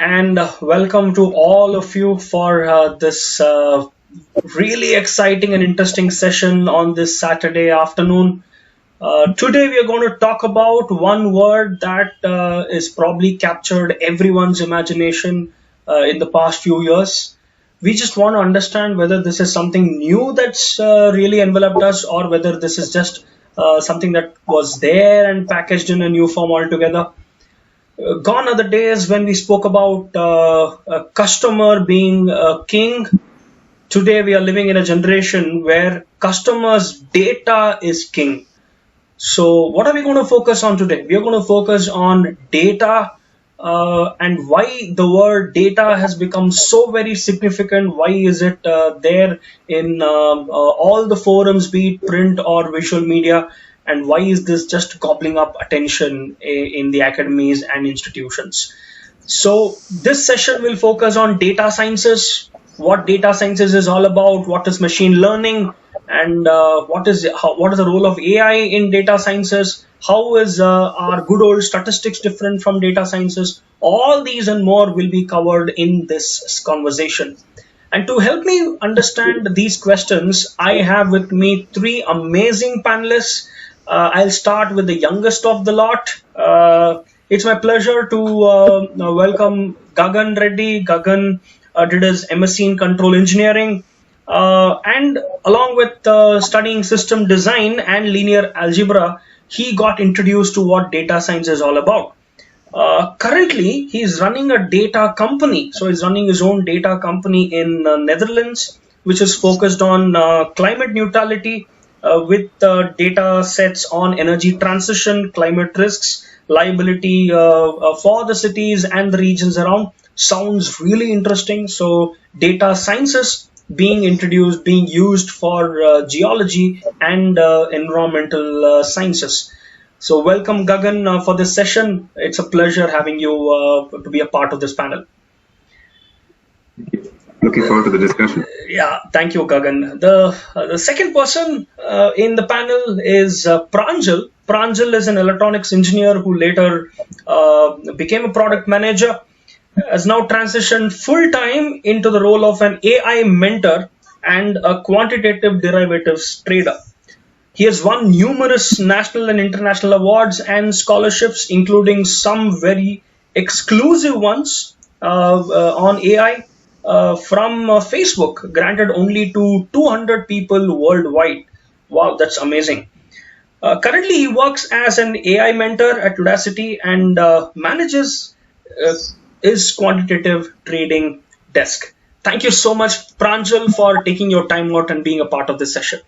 and welcome to all of you for this really exciting and interesting session on this Saturday afternoon. Today, we are going to talk about one word that is probably captured everyone's imagination in the past few years. We just want to understand whether this is something new that's really enveloped us, or whether this is just something that was there and packaged in a new form altogether. Gone are the days when we spoke about a customer being a king. Today we are living in a generation where customers' data is king. So, what are we going to focus on today? We are going to focus on data and why the word data has become so very significant. Why is it there in all the forums, be it print or visual media? And why is this just gobbling up attention in the academies and institutions? So this session will focus on data sciences, what data sciences is all about, what is machine learning, and what is the role of AI in data sciences? How is our good old statistics different from data sciences? All these and more will be covered in this conversation. And to help me understand these questions, I have with me three amazing panelists. I'll start with the youngest of the lot. It's my pleasure to welcome Gagan Reddy. Gagan did his MSc in Control Engineering, and along with studying system design and linear algebra, he got introduced to what data science is all about. Currently, he's running a data company. So he's running his own data company in Netherlands, which is focused on climate neutrality with data sets on energy transition, climate risks, liability for the cities and the regions around. Sounds really interesting. So data sciences being introduced, being used for geology and environmental sciences. So welcome Gagan for this session. It's a pleasure having you to be a part of this panel. Looking forward to the discussion. Yeah, thank you, Gagan. The second person in the panel is Pranjal. Pranjal is an electronics engineer who later became a product manager, has now transitioned full time into the role of an AI mentor and a quantitative derivatives trader. He has won numerous national and international awards and scholarships, including some very exclusive ones on AI from Facebook, granted only to 200 people worldwide. Wow, that's amazing. Currently, he works as an AI mentor at Udacity and manages uh, his quantitative trading desk. Thank you so much, Pranjal, for taking your time out and being a part of this session.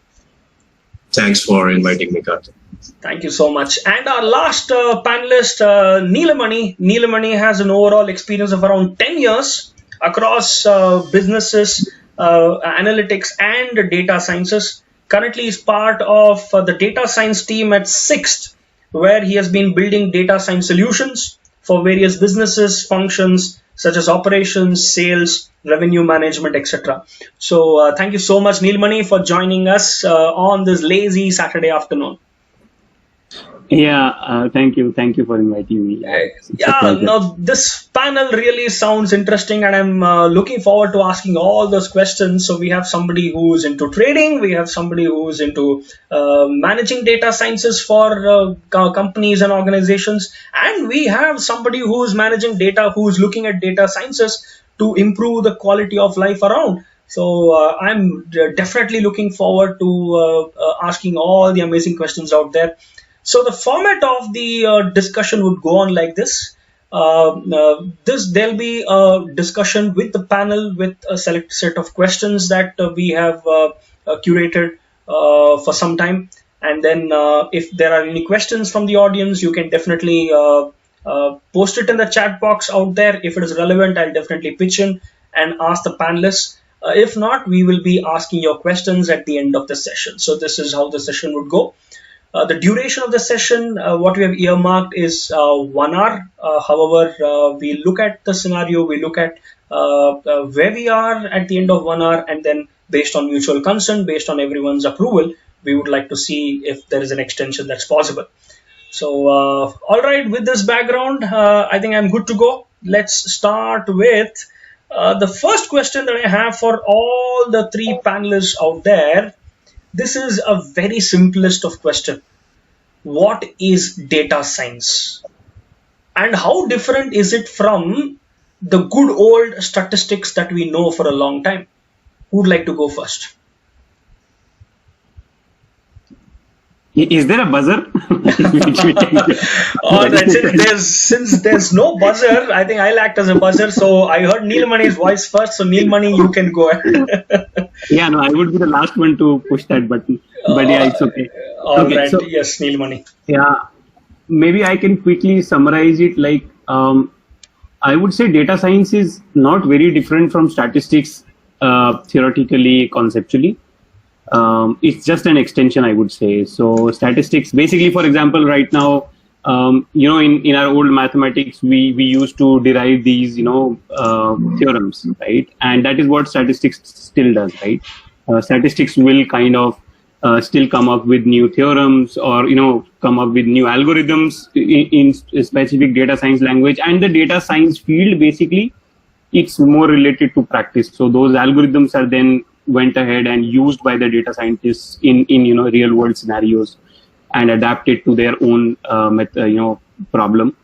Thanks for inviting me, Karthik. Thank you so much. And our last panelist, Neelamani. Neelamani has an overall experience of around 10 years across businesses, analytics, and data sciences. Currently, is part of the data science team at Sixt, where he has been building data science solutions for various businesses, functions such as operations, sales, revenue management, etc. So, thank you so much, Neelamani, for joining us on this lazy Saturday afternoon. Yeah, thank you. Thank you for inviting me. It's a Yeah, pleasure. now this panel really sounds interesting, and I'm looking forward to asking all those questions. So we have somebody who's into trading, we have somebody who's into managing data sciences for companies and organizations, and we have somebody who's managing data, who's looking at data sciences to improve the quality of life around. So I'm definitely looking forward to asking all the amazing questions out there. So the format of the discussion would go on like this. There'll be a discussion with the panel with a select set of questions that we have curated for some time, and then if there are any questions from the audience, you can definitely post it in the chat box out there. If it is relevant, I'll definitely pitch in and ask the panelists. If not, we will be asking your questions at the end of the session. So this is how the session would go. The duration of the session, what we have earmarked is 1 hour. However, we look at the scenario, we look at where we are at the end of 1 hour, and then based on mutual consent, based on everyone's approval, we would like to see if there is an extension that's possible. So, all right, with this background, I think I'm good to go. let's start with the first question that I have for all the three panelists out there. This is a very simplest of question. What is data science? And how different is it from the good old statistics that we know for a long time? Who'd like to go first? Is there a buzzer? All right, since there's no buzzer, I think I'll act as a buzzer. So I heard Neelmani's voice first. So Neelmani, you can go ahead. Yeah, no, I would be the last one to push that button. But yeah, it's okay. All Okay, right, so yes, Neelmani. yeah, maybe I can quickly summarize it like I would say data science is not very different from statistics theoretically, conceptually. It's just an extension, I would say. So statistics, basically, for example, right now, in our old mathematics, we used to derive these, theorems, right? And that is what statistics still does, right? Statistics will kind of still come up with new theorems or, come up with new algorithms in specific data science language. And the data science field, basically, it's more related to practice. So those algorithms are then went ahead and used by the data scientists in real world scenarios and adapted to their own problem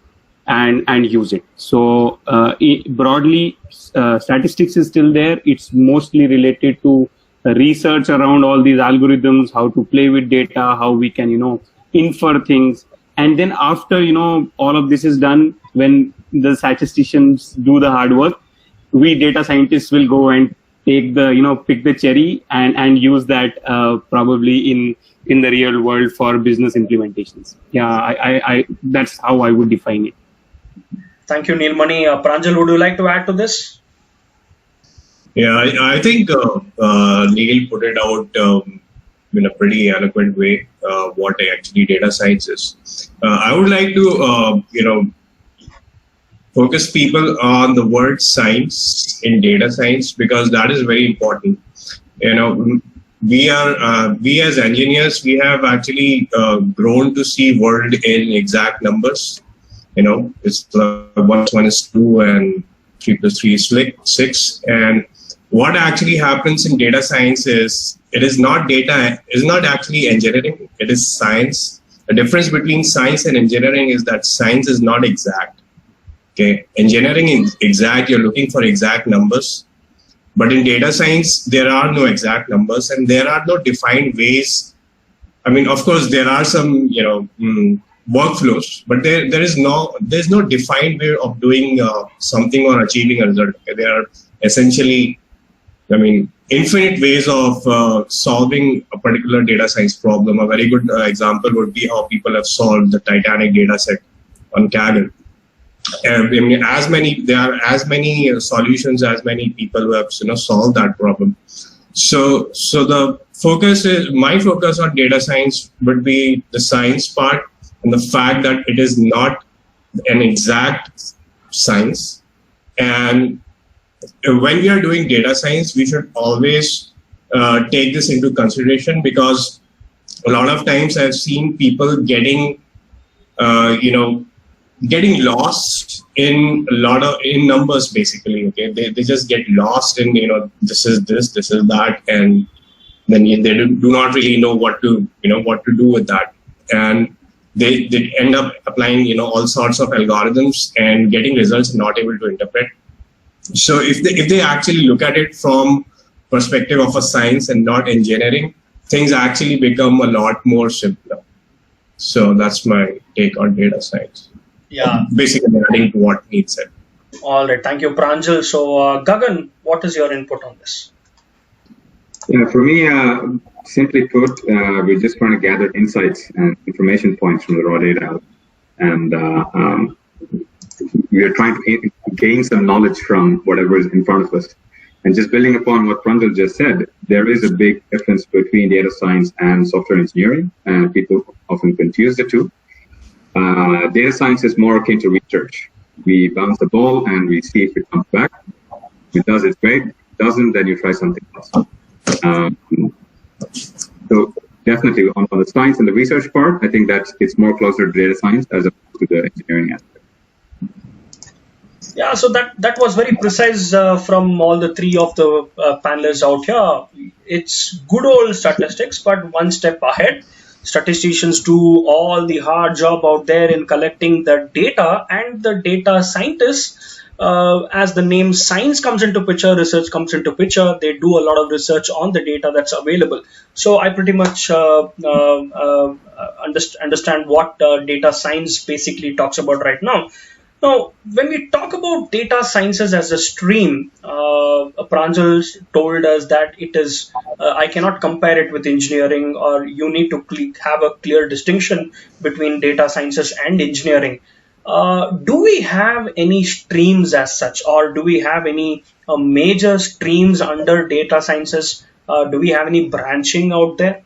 and use it. So broadly, statistics is still there. It's mostly related to research around all these algorithms, how to play with data, how we can infer things. And then after all of this is done, when the statisticians do the hard work, we data scientists will go and take the pick the cherry and use that probably in the real world for business implementations. Yeah, I that's how I would define it. Thank you, Neelmani. Pranjal, would you like to add to this? Yeah, I think Neil put it out in a pretty eloquent way. What actually data science is. I would like to focus people on the word science in data science because that is very important. We as engineers, we have actually grown to see world in exact numbers. It's 1 + 1 is 2 and 3 + 3 is 6. And what actually happens in data science is it is not actually engineering, it is science. The difference between science and engineering is that science is not exact. Okay, engineering is exact, you're looking for exact numbers. But in data science, there are no exact numbers and there are no defined ways. I mean, of course, there are some, workflows, but there's no defined way of doing something or achieving a result. There are essentially, infinite ways of solving a particular data science problem. A very good example would be how people have solved the Titanic data set on Kaggle. There are as many solutions, as many people who have solved that problem. So my focus on data science would be the science part and the fact that it is not an exact science. And when we are doing data science, we should always take this into consideration because a lot of times I've seen people getting lost in numbers, basically. Okay, they just get lost in this is that, and then they do not really know what to do with that, and they end up applying all sorts of algorithms and getting results not able to interpret. So if they actually look at it from perspective of a science and not engineering, things actually become a lot more simpler. So that's my take on data science. Yeah. Basically adding to what Neil said. All right. Thank you, Pranjal. So, Gagan, what is your input on this? Yeah, for me, simply put, we just want to gather insights and information points from the raw data. And we are trying to gain some knowledge from whatever is in front of us. And just building upon what Pranjal just said, there is a big difference between data science and software engineering. And people often confuse the two. Data science is more akin to research. We bounce the ball and we see if it comes back. If it does, it's great. If it doesn't, then you try something else. So definitely on the science and the research part, I think that it's more closer to data science as opposed to the engineering aspect. Yeah, so that was very precise from all the three of the panelists out here. It's good old statistics, but one step ahead. Statisticians do all the hard job out there in collecting the data, and the data scientists, as the name science comes into picture, research comes into picture. They do a lot of research on the data that's available. So I pretty much understand what data science basically talks about right now. Now, when we talk about data sciences as a stream, Pranjal told us that it is, I cannot compare it with engineering, or you need to have a clear distinction between data sciences and engineering. Do we have any streams as such, or do we have any major streams under data sciences? Do we have any branching out there?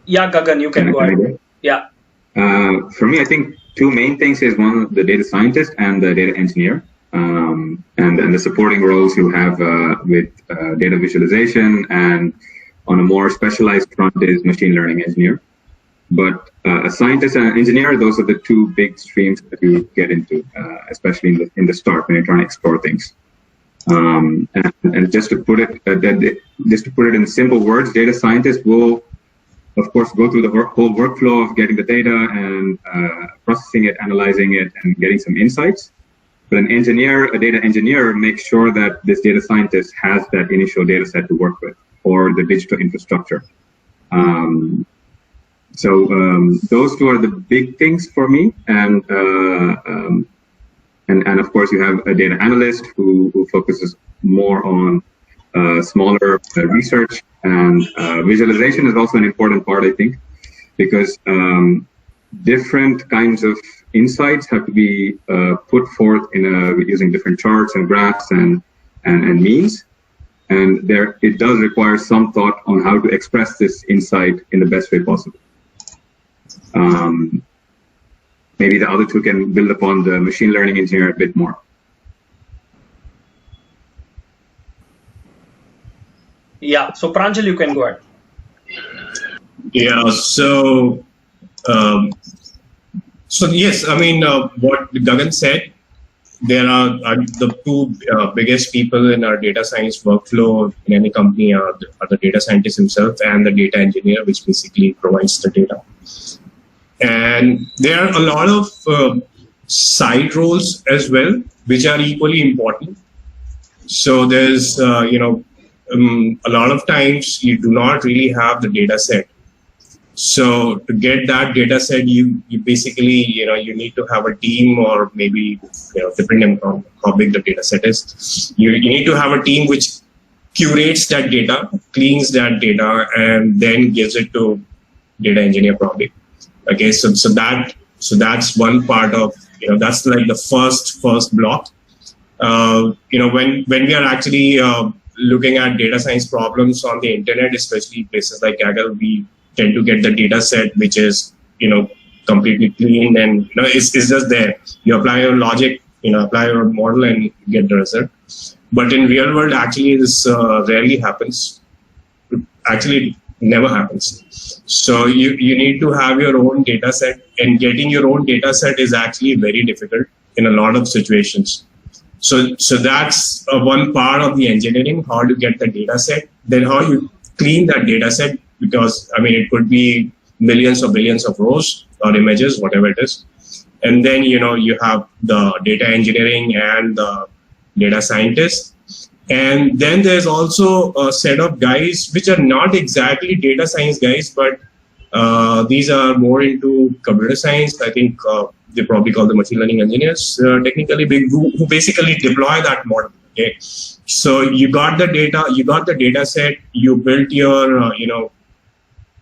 Yeah, Gagan, you can go ahead. Yeah. For me, I think two main things is one, the data scientist and the data engineer, and the supporting roles you have with data visualization, and on a more specialized front is machine learning engineer. But a scientist and an engineer, those are the two big streams that you get into, especially in the start when you're trying to explore things. And just to put it in simple words, data scientists will, of course, go through the whole workflow of getting the data and processing it, analyzing it, and getting some insights. But a data engineer, makes sure that this data scientist has that initial data set to work with, or the digital infrastructure. So those two are the big things for me. And of course, you have a data analyst who focuses more on smaller research, and visualization is also an important part, I think, because different kinds of insights have to be put forth using different charts and graphs and means. And it does require some thought on how to express this insight in the best way possible. Maybe the other two can build upon the machine learning engineer a bit more. Yeah, so Pranjal, you can go ahead. Yeah, so yes, I mean, what Gagan said, there are the two biggest people in our data science workflow in any company are the data scientist himself and the data engineer, which basically provides the data. And there are a lot of side roles as well, which are equally important. So there's, a lot of times you do not really have the data set. So to get that data set, you basically, you need to have a team, or maybe, depending on how big the data set is, you need to have a team which curates that data, cleans that data, and then gives it to data engineer probably. Okay, so that's one part of, that's like the first block. When we are actually looking at data science problems on the internet, especially places like Kaggle, we tend to get the data set which is completely clean, and it's just there. You apply your logic, apply your model, and get the result. But in real world, actually, this rarely happens. Actually, never happens. So you need to have your own data set, and getting your own data set is actually very difficult in a lot of situations. So that's one part of the engineering, how to get the data set, then how you clean that data set, because it could be millions or billions of rows or images, whatever it is. And then, you have the data engineering and the data scientists. And then there's also a set of guys which are not exactly data science guys, but these are more into computer science. I think they probably call the machine learning engineers technically, who basically deploy that model. Okay, so you got the data set, you built your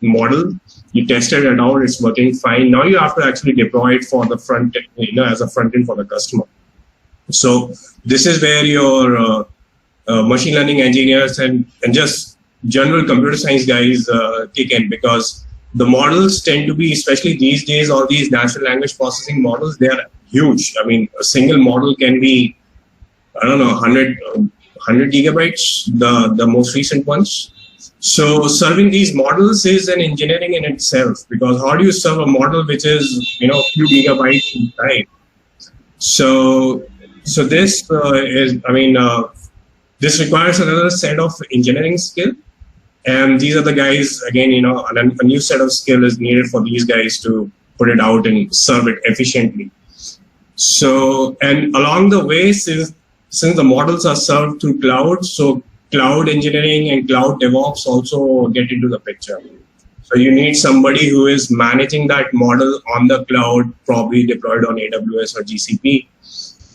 model, you tested it out, it's working fine. Now you have to actually deploy it for the front end, as a front end for the customer. So this is where your machine learning engineers and just general computer science guys kick in, because the models tend to be, especially these days, all these natural language processing models, they are huge. A single model can be, 100 gigabytes, the most recent ones. So serving these models is an engineering in itself, because how do you serve a model which is, a few gigabytes in size? So this this requires another set of engineering skill, and these are the guys again. A new set of skill is needed for these guys to put it out and serve it efficiently. So, and along the way, since the models are served through cloud, so cloud engineering and cloud DevOps also get into the picture. So you need somebody who is managing that model on the cloud, probably deployed on AWS or GCP.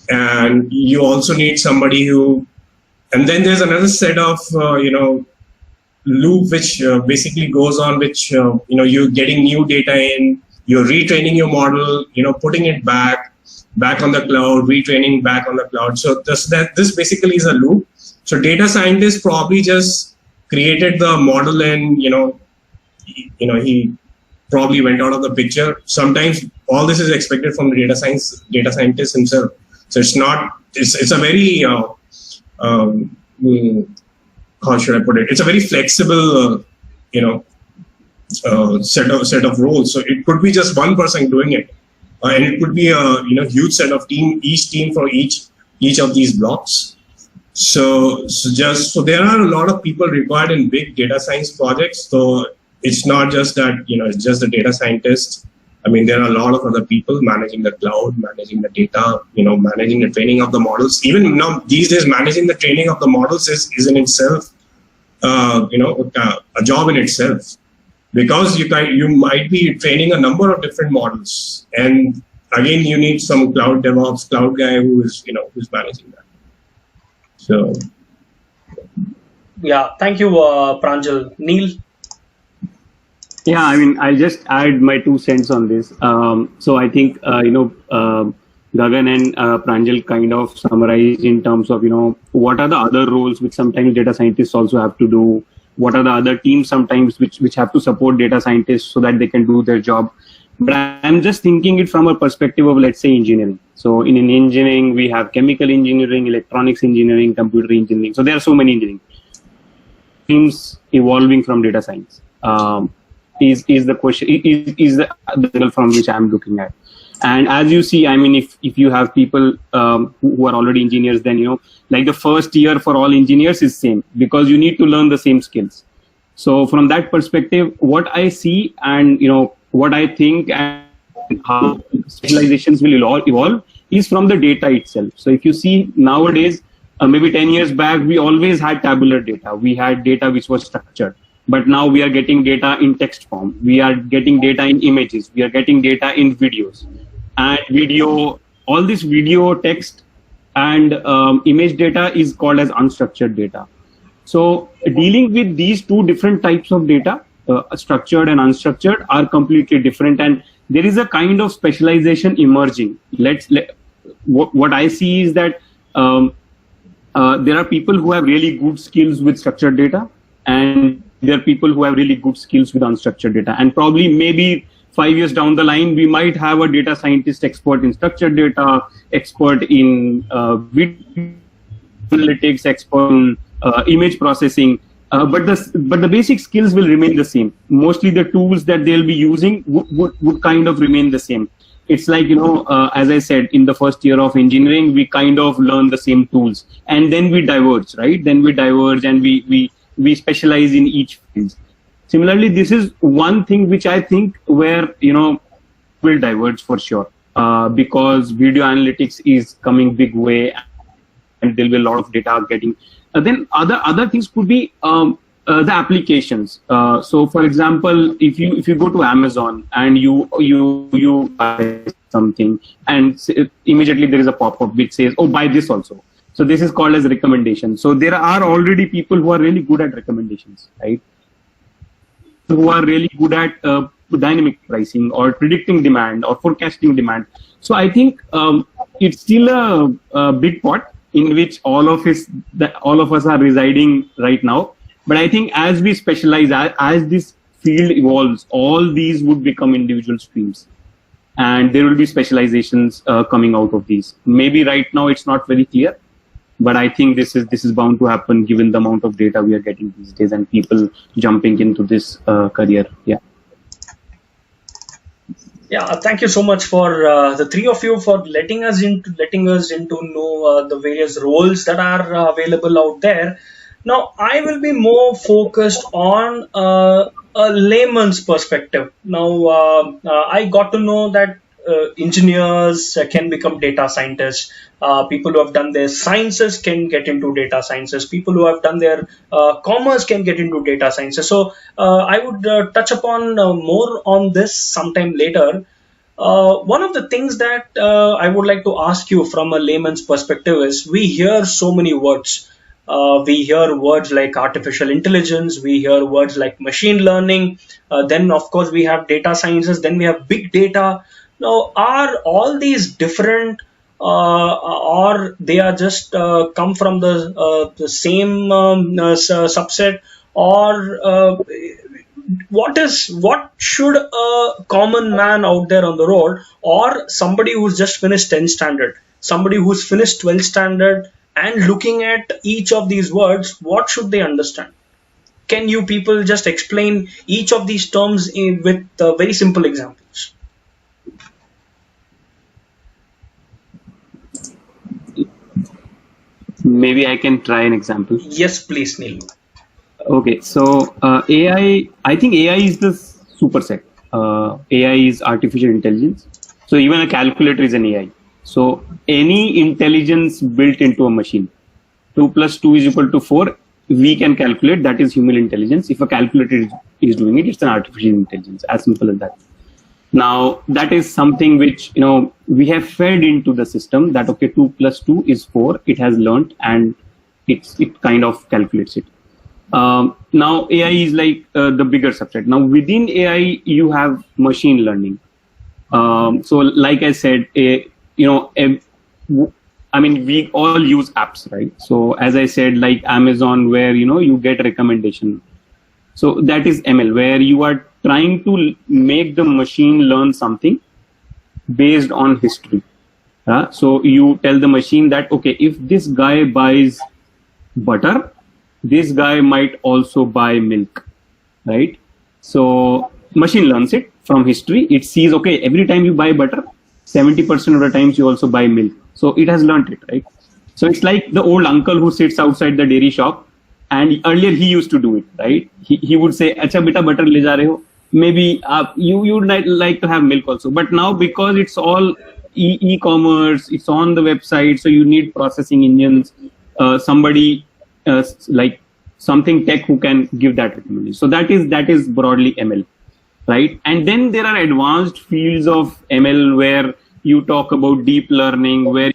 And you also need somebody who, and then there's another set of, loop which basically goes on, which, you're getting new data in, you're retraining your model, putting it back on the cloud, retraining back on the cloud. So this basically is a loop. So data scientists probably just created the model and, he probably went out of the picture. Sometimes all this is expected from the data scientist himself. So it's a very, how should I put it? It's a very flexible, set of roles. So it could be just one person doing it. And it could be a huge set of each team for each of these blocks. So there are a lot of people required in big data science projects. So it's not just that it's just the data scientist. I mean, there are a lot of other people managing the cloud, managing the data, managing the training of the models. Even now these days, managing the training of the models is in itself, a job in itself. Because you might be training a number of different models, and again you need some cloud DevOps, cloud guy who's managing that. So yeah, thank you, Pranjal. Neil. Yeah, I mean, I'll just add my 2 cents on this. So I think Gagan and Pranjal kind of summarized in terms of what are the other roles which sometimes data scientists also have to do. What are the other teams sometimes which have to support data scientists so that they can do their job. But I'm just thinking it from a perspective of, let's say, engineering. So in engineering, we have chemical engineering, electronics engineering, computer engineering. So there are so many engineering teams evolving from data science. Is the question, is the angle from which I'm looking at. And as you see, I mean, if you have people who are already engineers, then, like the first year for all engineers is same, because you need to learn the same skills. So from that perspective, what I see and, what I think and how specializations will evolve is from the data itself. So if you see nowadays, maybe 10 years back, we always had tabular data. We had data which was structured. But now we are getting data in text form. We are getting data in images. We are getting data in videos. And all this video, text, and image data is called as unstructured data. So dealing with these 2 different types of data, structured and unstructured, are completely different. And there is a kind of specialization emerging. What I see is that there are people who have really good skills with structured data, and there are people who have really good skills with unstructured data. And probably maybe 5 years down the line, we might have a data scientist expert in structured data, expert in video analytics, expert in image processing. But the basic skills will remain the same. Mostly the tools that they'll be using would kind of remain the same. It's like, as I said, in the first year of engineering, we kind of learn the same tools. And then we diverge, right? Then we diverge and we specialize in each field. Similarly, this is one thing which I think where, will diverge for sure, because video analytics is coming big way, and there'll be a lot of data getting. Then other things could be the applications. So, for example, if you go to Amazon and you buy something, and immediately there is a pop-up which says, "Oh, buy this also." So this is called as recommendation. So there are already people who are really good at recommendations, right? Who are really good at dynamic pricing or predicting demand or forecasting demand. So I think it's still a big pot in which all of us are residing right now. But I think as we specialize, as this field evolves, all these would become individual streams, and there will be specializations coming out of these. Maybe right now it's not very clear, But I think this is bound to happen given the amount of data we are getting these days and people jumping into this career. Yeah. Yeah, thank you so much for the three of you for letting us into know the various roles that are available out there. Now, I will be more focused on a layman's perspective. Now, I got to know that engineers can become data scientists. People who have done their sciences can get into data sciences. People who have done their commerce can get into data sciences. So I would touch upon more on this sometime later. One of the things that I would like to ask you from a layman's perspective is we hear so many words. We hear words like artificial intelligence, we hear words like machine learning, then, of course, we have data sciences, then we have big data. Now, are all these different, or they are just come from the same subset, or what should a common man out there on the road, or somebody who's just finished 10th standard, somebody who's finished 12th standard, and looking at each of these words, what should they understand? Can you people just explain each of these terms with very simple examples? Maybe I can try an example. Yes, please, Neil. Okay, so AI, I think AI is the superset. AI is artificial intelligence. So even a calculator is an AI. So any intelligence built into a machine, 2 plus 2 is equal to 4, we can calculate. That is human intelligence. If a calculator is doing it, it's an artificial intelligence. As simple as that. Now, that is something which, we have fed into the system that, okay, 2 plus 2 is 4. It has learned and it kind of calculates it. Now, AI is like the bigger subset. Now, within AI, you have machine learning. So, like I said, we all use apps, right? So, as I said, like Amazon, where, you get recommendation. So, that is ML, where you are trying to make the machine learn something based on history. So, you tell the machine that, okay, if this guy buys butter, this guy might also buy milk, right? So machine learns it from history. It sees, okay, every time you buy butter, 70% of the times you also buy milk. So it has learned it, right? So it's like the old uncle who sits outside the dairy shop, and earlier he used to do it, right? He would say, "Acha beta butter le ja rahe ho. Maybe you would like to have milk also." But now, because it's all e-commerce, it's on the website, so you need processing engines, somebody like something tech who can give that recommendation. So that is broadly ML, right? And then there are advanced fields of ML where you talk about deep learning, where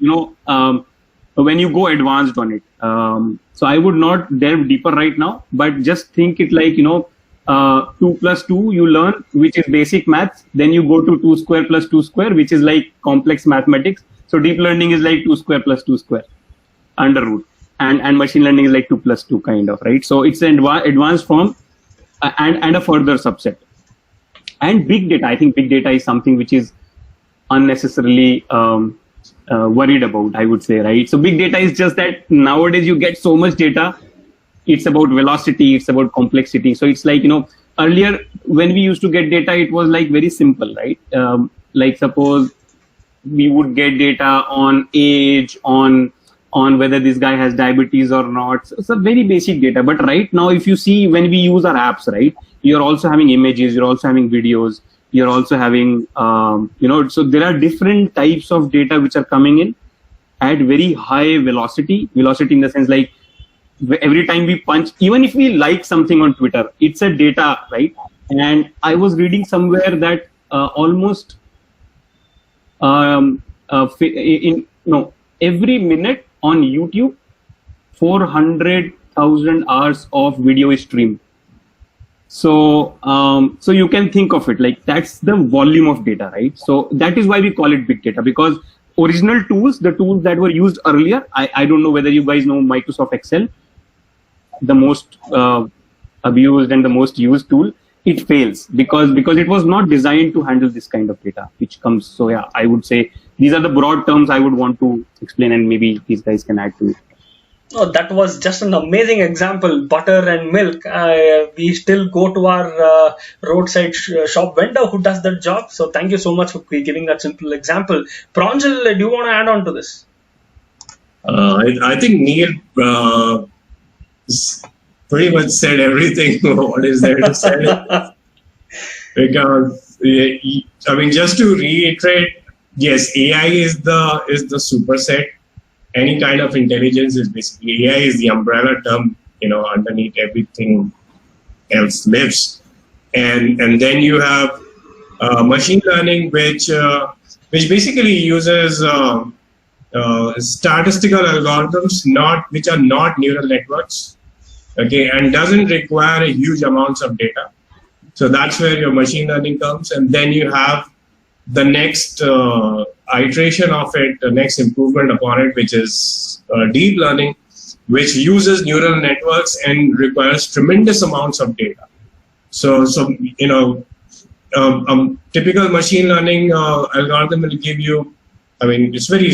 when you go advanced on it. So I would not delve deeper right now, but just think it like 2 plus 2 you learn, which is basic maths. Then you go to 2 square plus 2 square, which is like complex mathematics. So deep learning is like 2 square plus 2 square under root. And machine learning is like 2 plus 2 kind of, right? So it's an advanced form and a further subset. And big data, I think big data is something which is unnecessarily worried about, I would say, right? So big data is just that nowadays you get so much data. It's about velocity, it's about complexity. So it's like, earlier when we used to get data, it was like very simple, right? Like suppose we would get data on age, on whether this guy has diabetes or not. So it's a very basic data. But right now, if you see, when we use our apps, right, you're also having images, you're also having videos, you're also having, so there are different types of data which are coming in at very high velocity in the sense like every time we punch, even if we like something on Twitter, it's a data, right? And I was reading somewhere that almost every minute on YouTube, 400,000 hours of video is streamed. So you can think of it like that's the volume of data, right? So that is why we call it big data, because original tools, the tools that were used earlier, I don't know whether you guys know Microsoft Excel, the most abused and the most used tool, it fails because it was not designed to handle this kind of data which comes. So yeah, I would say these are the broad terms I would want to explain, and maybe these guys can add to it. Oh, that was just an amazing example. Butter and milk. We still go to our roadside shop vendor who does that job. So thank you so much for giving that simple example. Pranjal, do you want to add on to this? I think Neil pretty much said everything. What is there to say? Because I mean, just to reiterate, yes, AI is the superset. Any kind of intelligence is basically AI is the umbrella term. Underneath everything else lives, and then you have machine learning, which basically uses statistical algorithms, not which are not neural networks, okay, and doesn't require a huge amounts of data. So that's where your machine learning comes, and then you have the next iteration of it, the next improvement upon it, which is deep learning, which uses neural networks and requires tremendous amounts of data. So typical machine learning algorithm will give you, I mean, it's very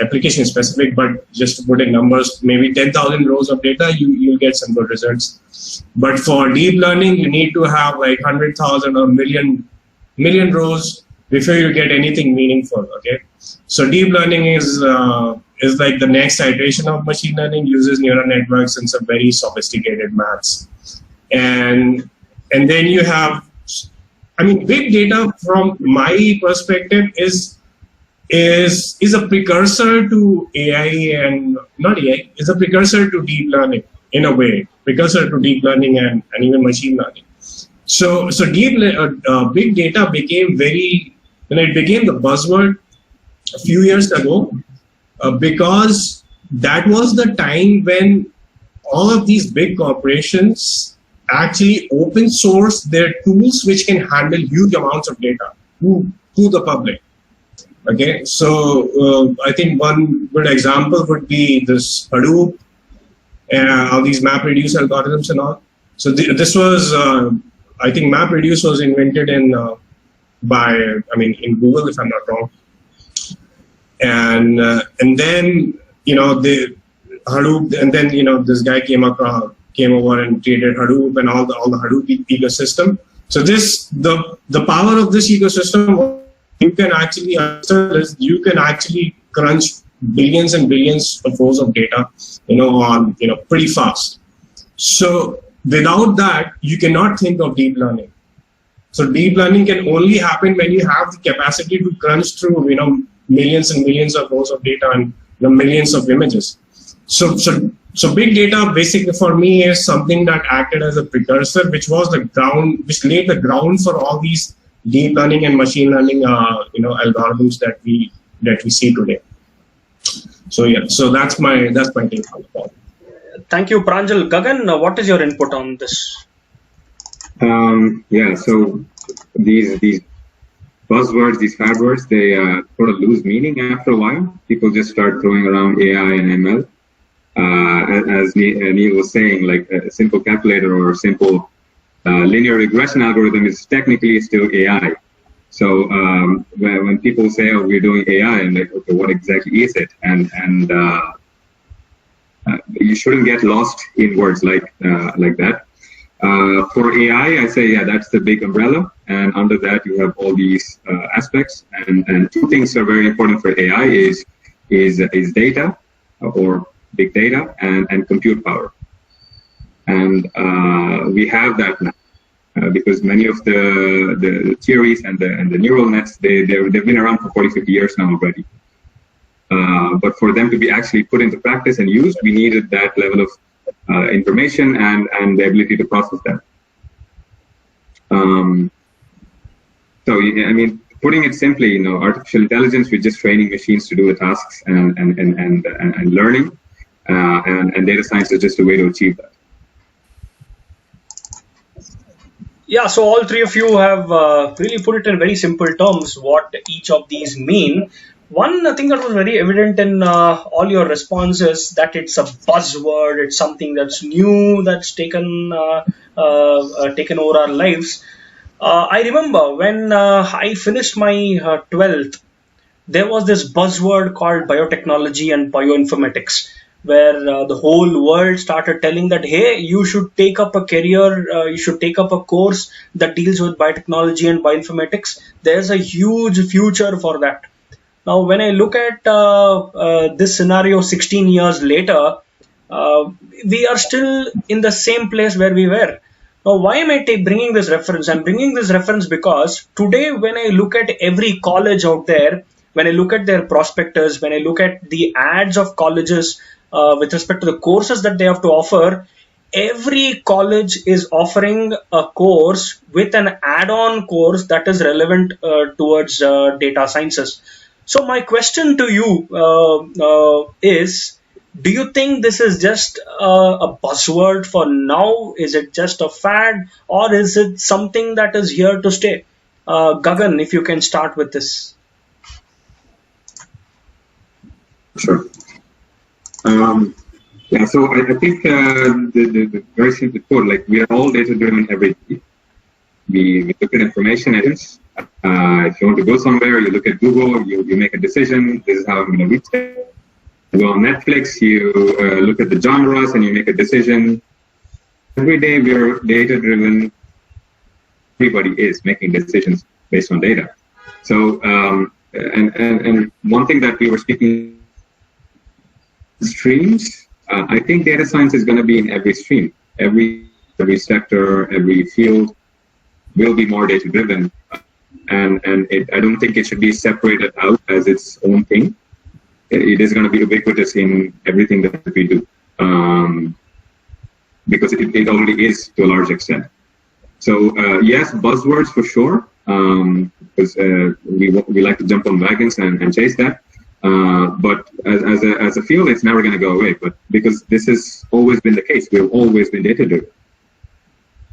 application specific, but just to put in numbers, maybe 10,000 rows of data, you'll get some good results. But for deep learning, you need to have like 100,000 or million rows before you get anything meaningful. Okay, so deep learning is like the next iteration of machine learning, uses neural networks and some very sophisticated maths, and then you have, I mean, big data from my perspective is a precursor to AI, and not AI, is a precursor to deep learning in a way, precursor to deep learning and even machine learning. So big data became it became the buzzword a few years ago, because that was the time when all of these big corporations actually open source their tools which can handle huge amounts of data to the public. Okay, so I think one good example would be this Hadoop, all these MapReduce algorithms and all. So this was, I think MapReduce was invented in Google, if I'm not wrong. And then the Hadoop, and then this guy came over and created Hadoop and all the Hadoop ecosystem. So the power of this ecosystem, you can actually crunch billions and billions of rows of data, on pretty fast. So without that, you cannot think of deep learning. So deep learning can only happen when you have the capacity to crunch through, millions and millions of rows of data and millions of images. So big data basically for me is something that acted as a precursor, which laid the ground for all these deep learning and machine learning, algorithms that we see today. So yeah, so that's my take on that. Thank you, Pranjal. Gagan, what is your input on this? So these buzzwords, these fad words, they sort of lose meaning after a while. People just start throwing around AI and ML. As Neil was saying, like a simple calculator or a simple linear regression algorithm is technically still AI. So when people say, "Oh, we're doing AI," I'm like, "Okay, what exactly is it?" And you shouldn't get lost in words like that. For AI, I say, yeah, that's the big umbrella, and under that you have all these aspects. And two things are very important for AI is data, or big data, and compute power. And we have that now. Because many of the theories and the neural nets, they've been around for 40, 50 years now already. But for them to be actually put into practice and used, we needed that level of information and the ability to process that. So, I mean, putting it simply, artificial intelligence, we're just training machines to do the tasks and learning, and data science is just a way to achieve that. Yeah, so all three of you have really put it in very simple terms what each of these mean. One thing that was very evident in all your responses, that it's a buzzword, it's something that's new, that's taken over our lives. I remember when I finished my 12th, there was this buzzword called biotechnology and bioinformatics, where the whole world started telling that, hey, you should take up a career, you should take up a course that deals with biotechnology and bioinformatics. There's a huge future for that. Now, when I look at this scenario 16 years later, we are still in the same place where we were. Now, why am I bringing this reference? I'm bringing this reference because today, when I look at every college out there, when I look at their prospectus, when I look at the ads of colleges with respect to the courses that they have to offer, every college is offering a course with an add-on course that is relevant towards data sciences. So my question to you is, do you think this is just a buzzword for now? Is it just a fad, or is it something that is here to stay? Gagan, if you can start with this. Sure. Yeah, so I think the very simple put, like we are all data driven every day. We look at information items. If you want to go somewhere, you look at Google, you make a decision. This is how I'm going to reach it. You go on Netflix, you look at the genres and you make a decision. Every day we are data driven. Everybody is making decisions based on data. So, and one thing that we were speaking streams, I think data science is going to be in every stream. Every sector, every field will be more data driven. And I don't think it should be separated out as its own thing. It is going to be ubiquitous in everything that we do, because it already is to a large extent. So yes, buzzwords for sure, because we like to jump on wagons and chase that. But as a field, it's never going to go away. But because this has always been the case, we've always been data driven.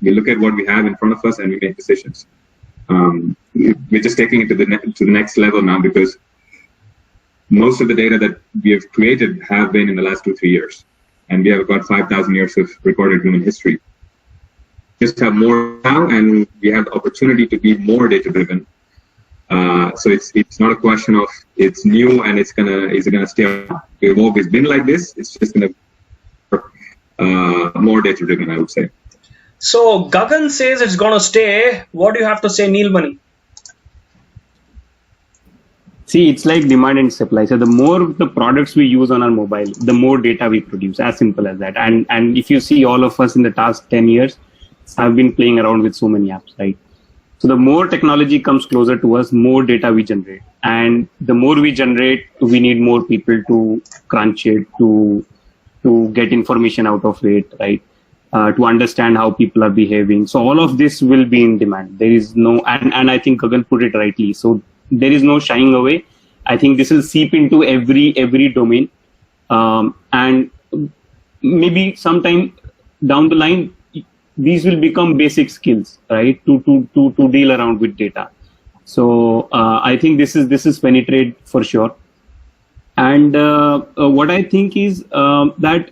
We look at what we have in front of us and we make decisions. We're just taking it to the next level now, because most of the data that we have created have been in the last 2-3 years, and we have about 5,000 years of recorded human history. Just have more now, and we have the opportunity to be more data driven. So it's not a question of it's new and is it gonna stay? We've always been like this. It's just gonna more data driven, I would say. So Gagan says it's gonna stay. What do you have to say, Neelmani? See, it's like demand and supply. So the more the products we use on our mobile, the more data we produce. As simple as that. And if you see, all of us in the past 10 years have been playing around with so many apps, right? So the more technology comes closer to us, more data we generate. And the more we generate, we need more people to crunch it, to get information out of it, right? To understand how people are behaving. So all of this will be in demand. There is no, and I think Gagan put it rightly. So there is no shying away. I think this will seep into every domain. And maybe sometime down the line, these will become basic skills, right? To deal around with data. So I think this is penetrate for sure. And what I think is that,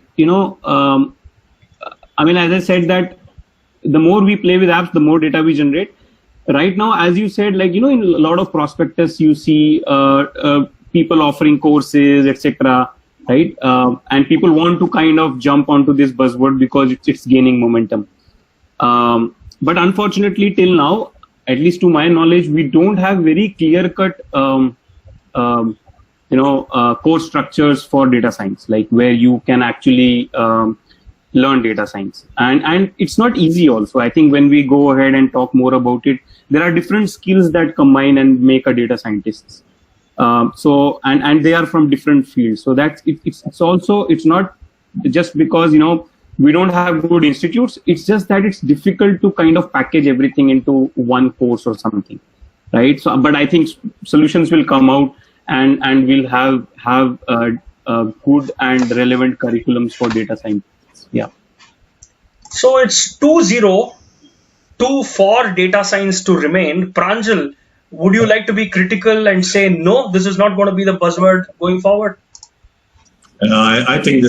I mean, as I said, that the more we play with apps, the more data we generate. Right now, as you said, like, in a lot of prospectus, you see people offering courses, etc., right? And people want to kind of jump onto this buzzword because it's gaining momentum. But unfortunately, till now, at least to my knowledge, we don't have very clear-cut, course structures for data science, like where you can actually learn data science. And it's not easy also. I think when we go ahead and talk more about it, there are different skills that combine and make a data scientist. So they are from different fields. So that's it's not just because we don't have good institutes. It's just that it's difficult to kind of package everything into one course or something, right? So, but I think solutions will come out, and we'll have good and relevant curriculums for data scientists. Yeah. So it's 2-0 for data science to remain. Pranjal, would you like to be critical and say, no, this is not going to be the buzzword going forward? I think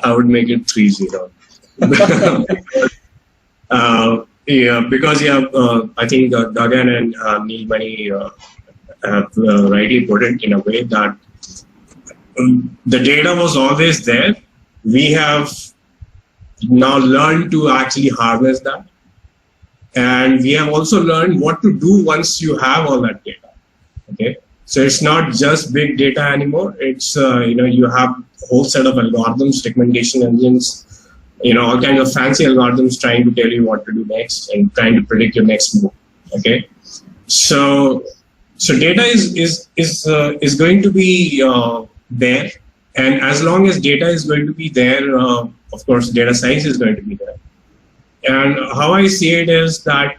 I would make it 3-0. Yeah, because I think Gagan and Neelmani have rightly put it in a way that the data was always there, we have now learned to actually harvest that. And we have also learned what to do once you have all that data. Okay, so it's not just big data anymore. It's you have a whole set of algorithms, recommendation engines, all kinds of fancy algorithms trying to tell you what to do next and trying to predict your next move. Okay, so data is going to be there, and as long as data is going to be there, of course, data science is going to be there. And how I see it is that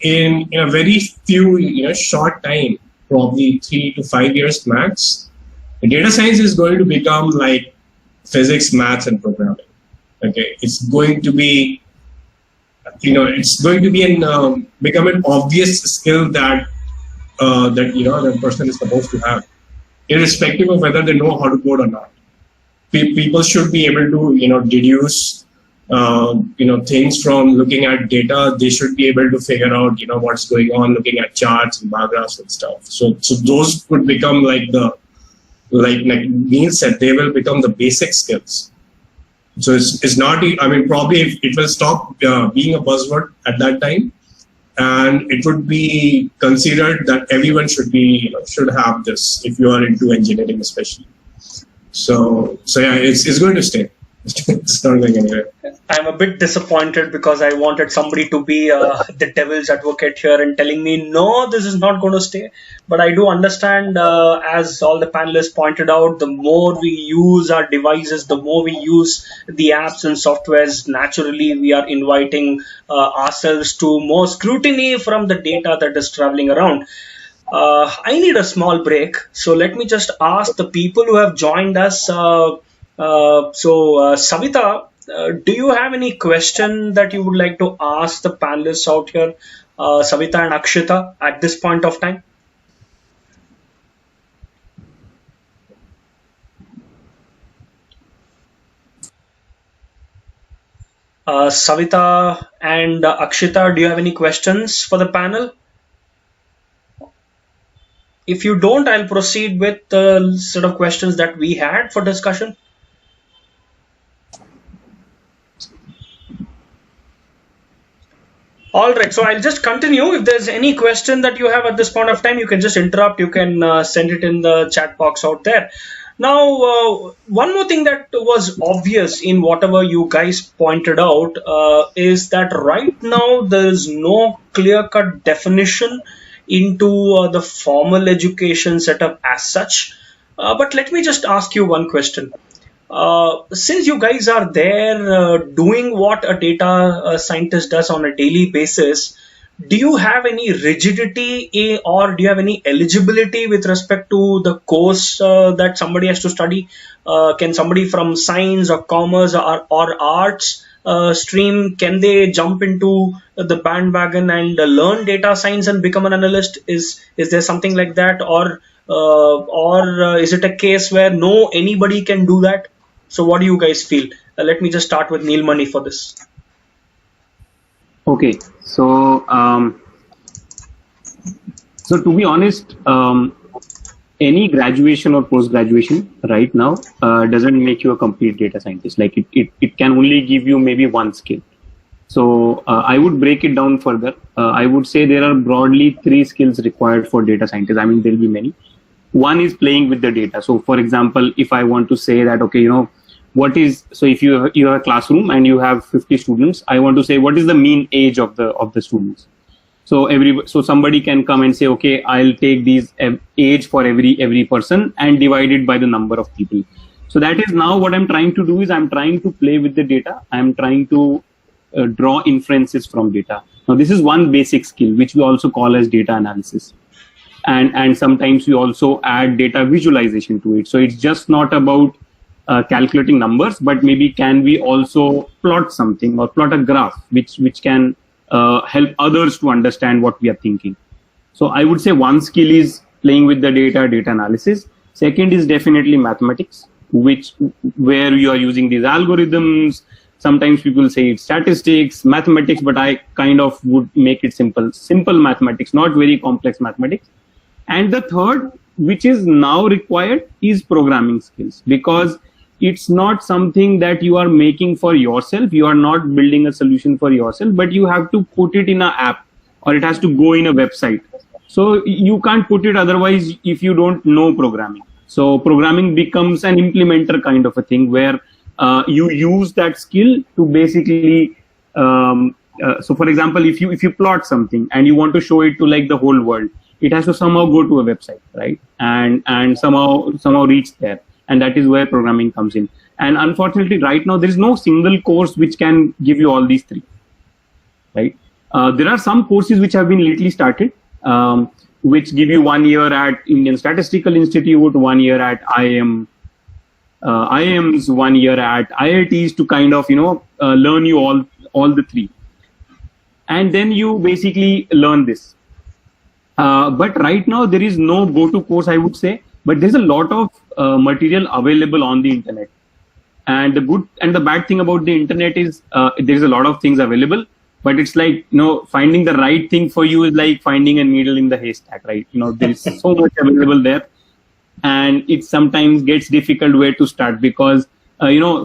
in a very few short time, probably 3 to 5 years max, data science is going to become like physics, maths, and programming. Okay, it's going to be become an obvious skill that the person is supposed to have, irrespective of whether they know how to code or not. People should be able to deduce things from looking at data. They should be able to figure out what's going on, looking at charts and bar graphs and stuff. So those could become like Neil said, they will become the basic skills. So it's not, probably it will stop being a buzzword at that time, and it would be considered that everyone should have this if you are into engineering especially. So yeah, it's going to stay. It's not going anywhere. I'm a bit disappointed because I wanted somebody to be the devil's advocate here and telling me, no, this is not going to stay. But I do understand, as all the panelists pointed out, the more we use our devices, the more we use the apps and softwares, naturally we are inviting ourselves to more scrutiny from the data that is traveling around. I need a small break. So let me just ask the people who have joined us. Savita, do you have any question that you would like to ask the panelists out here, Savita and Akshita, at this point of time? Savita and Akshita, do you have any questions for the panel? If you don't, I'll proceed with the set of questions that we had for discussion. All right, so I'll just continue. If there's any question that you have at this point of time, you can just interrupt. You can send it in the chat box out there. Now, one more thing that was obvious in whatever you guys pointed out is that right now there is no clear-cut definition into the formal education setup as such. But let me just ask you one question. Since you guys are there doing what a data scientist does on a daily basis, do you have any rigidity or do you have any eligibility with respect to the course that somebody has to study? Can somebody from science or commerce or arts stream, can they jump into the bandwagon and learn data science and become an analyst? Is there something like that, or is it a case where no, anybody can do that? So what do you guys feel? Let me just start with Neelmani for this. Okay, so to be honest, any graduation or post-graduation right now doesn't make you a complete data scientist. Like it can only give you maybe one skill. So I would break it down further. I would say there are broadly 3 skills required for data scientists. I mean, there'll be many. One is playing with the data. So for example, if I want to say that, okay, so if you have a classroom and you have 50 students, I want to say what is the mean age of the students. So somebody can come and say, okay, I'll take these age for every person and divide it by the number of people. So that is now what I'm trying to do is I'm trying to play with the data. I'm trying to draw inferences from data. Now this is one basic skill which we also call as data analysis. And sometimes we also add data visualization to it. So it's just not about calculating numbers, but maybe can we also plot something or plot a graph which can help others to understand what we are thinking. So I would say one skill is playing with the data analysis. Second is definitely mathematics, where you are using these algorithms. Sometimes people say it's statistics, mathematics, but I kind of would make it simple mathematics, not very complex mathematics. And the third, which is now required, is programming skills, because it's not something that you are making for yourself. You are not building a solution for yourself, but you have to put it in an app, or it has to go in a website. So you can't put it otherwise if you don't know programming. So programming becomes an implementer kind of a thing, where you use that skill to basically so for example, if you plot something and you want to show it to like the whole world, it has to somehow go to a website, right? And somehow reach there. And that is where programming comes in. And unfortunately, right now, there is no single course which can give you all these three, right? There are some courses which have been lately started, which give you 1 year at Indian Statistical Institute, 1 year at IIMs, 1 year at IITs, to kind of, learn you all the three. And then you basically learn this. But right now, there is no go-to course, I would say, but there's a lot of material available on the internet. And the good and the bad thing about the internet is there's a lot of things available, but it's like, finding the right thing for you is like finding a needle in the haystack, right? There is so much available there, and it sometimes gets difficult where to start, because,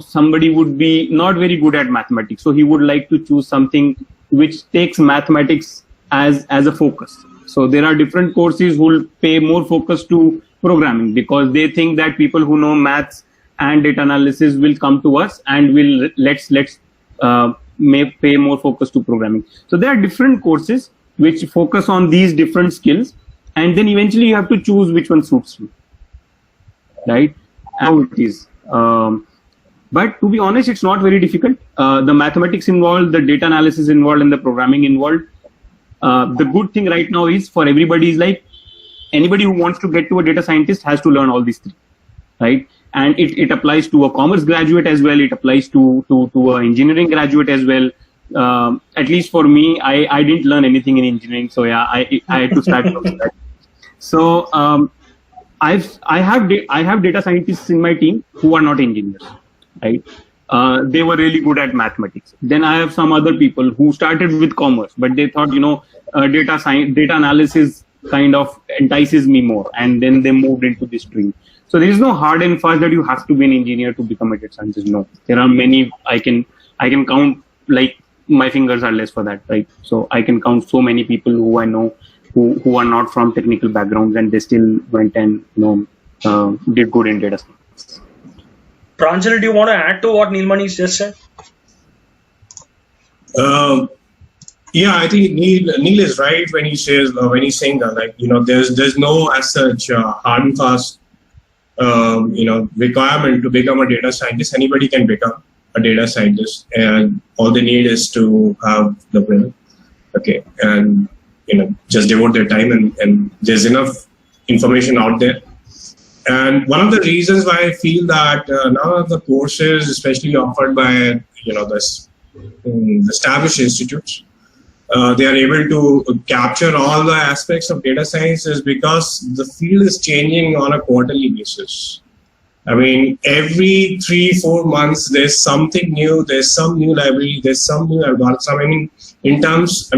somebody would be not very good at mathematics. So he would like to choose something which takes mathematics as a focus. So there are different courses who will pay more focus to programming, because they think that people who know maths and data analysis will come to us and will let's may pay more focus to programming. So there are different courses which focus on these different skills, and then eventually you have to choose which one suits you, right? How it is. But to be honest, it's not very difficult. The mathematics involved, the data analysis involved, and the programming involved. The good thing right now is, for everybody, is like, anybody who wants to get to a data scientist has to learn all these three, right? And it applies to a commerce graduate as well. It applies to an engineering graduate as well. At least for me, I didn't learn anything in engineering, so yeah, I had to start from scratch. So I have data scientists in my team who are not engineers, right? They were really good at mathematics. Then I have some other people who started with commerce, but they thought, data analysis kind of entices me more, and then they moved into this stream. So there is no hard and fast that you have to be an engineer to become a data scientist. No, there are many. I can count, like, my fingers are less for that, right? So I can count so many people who I know who are not from technical backgrounds, and they still went and did good in data science. Pranjal, do you want to add to what Neelmani just said? Yeah, I think Neil is right when he says saying that, like, there's no as such hard and fast requirement to become a data scientist. Anybody can become a data scientist, and all they need is to have the will, okay, and just devote their time, and there's enough information out there. And one of the reasons why I feel that none of the courses, especially offered by the established institutes, they are able to capture all the aspects of data science, is because the field is changing on a quarterly basis. I mean, every 3-4 months, there's something new, there's some new library, there's some new algorithm. I mean, in terms,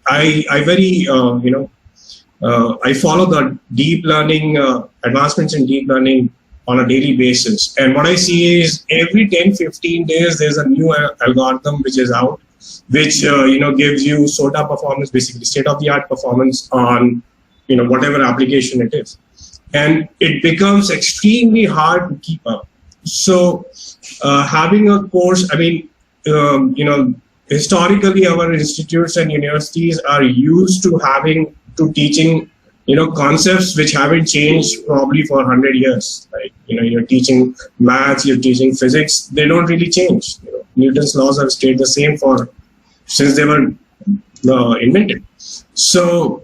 I very, I follow the deep learning, advancements in deep learning on a daily basis. And what I see is every 10-15 days, there's a new algorithm which is out, which gives you SOTA performance, basically state-of-the-art performance on whatever application it is, and it becomes extremely hard to keep up. So having a course, historically our institutes and universities are used to teaching concepts which haven't changed probably for 100 years, right? You're teaching maths, you're teaching physics, they don't really change. Newton's laws have stayed the same since they were invented. So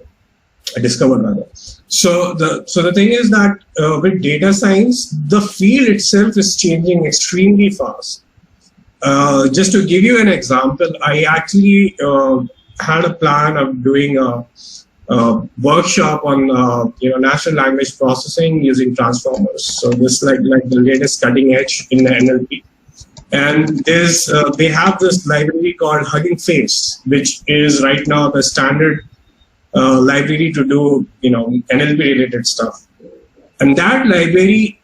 discovered rather. So the thing is that with data science, the field itself is changing extremely fast. Just to give you an example, I actually had a plan of doing a workshop on natural language processing using transformers. So this is like the latest cutting edge in the NLP. And they have this library called Hugging Face, which is right now the standard library to do NLP related stuff. And that library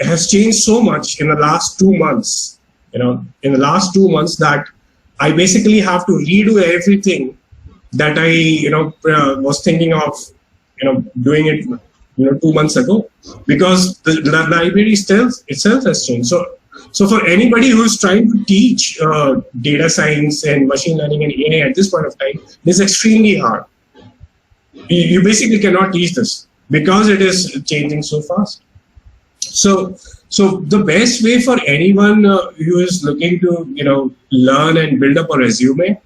has changed so much in the last 2 months. In the last 2 months, that I basically have to redo everything that I was thinking of doing it 2 months ago, because the library itself has changed. So for anybody who's trying to teach data science and machine learning and AI at this point of time, this is extremely hard. You basically cannot teach this because it is changing so fast. So the best way for anyone who is looking to learn and build up a resume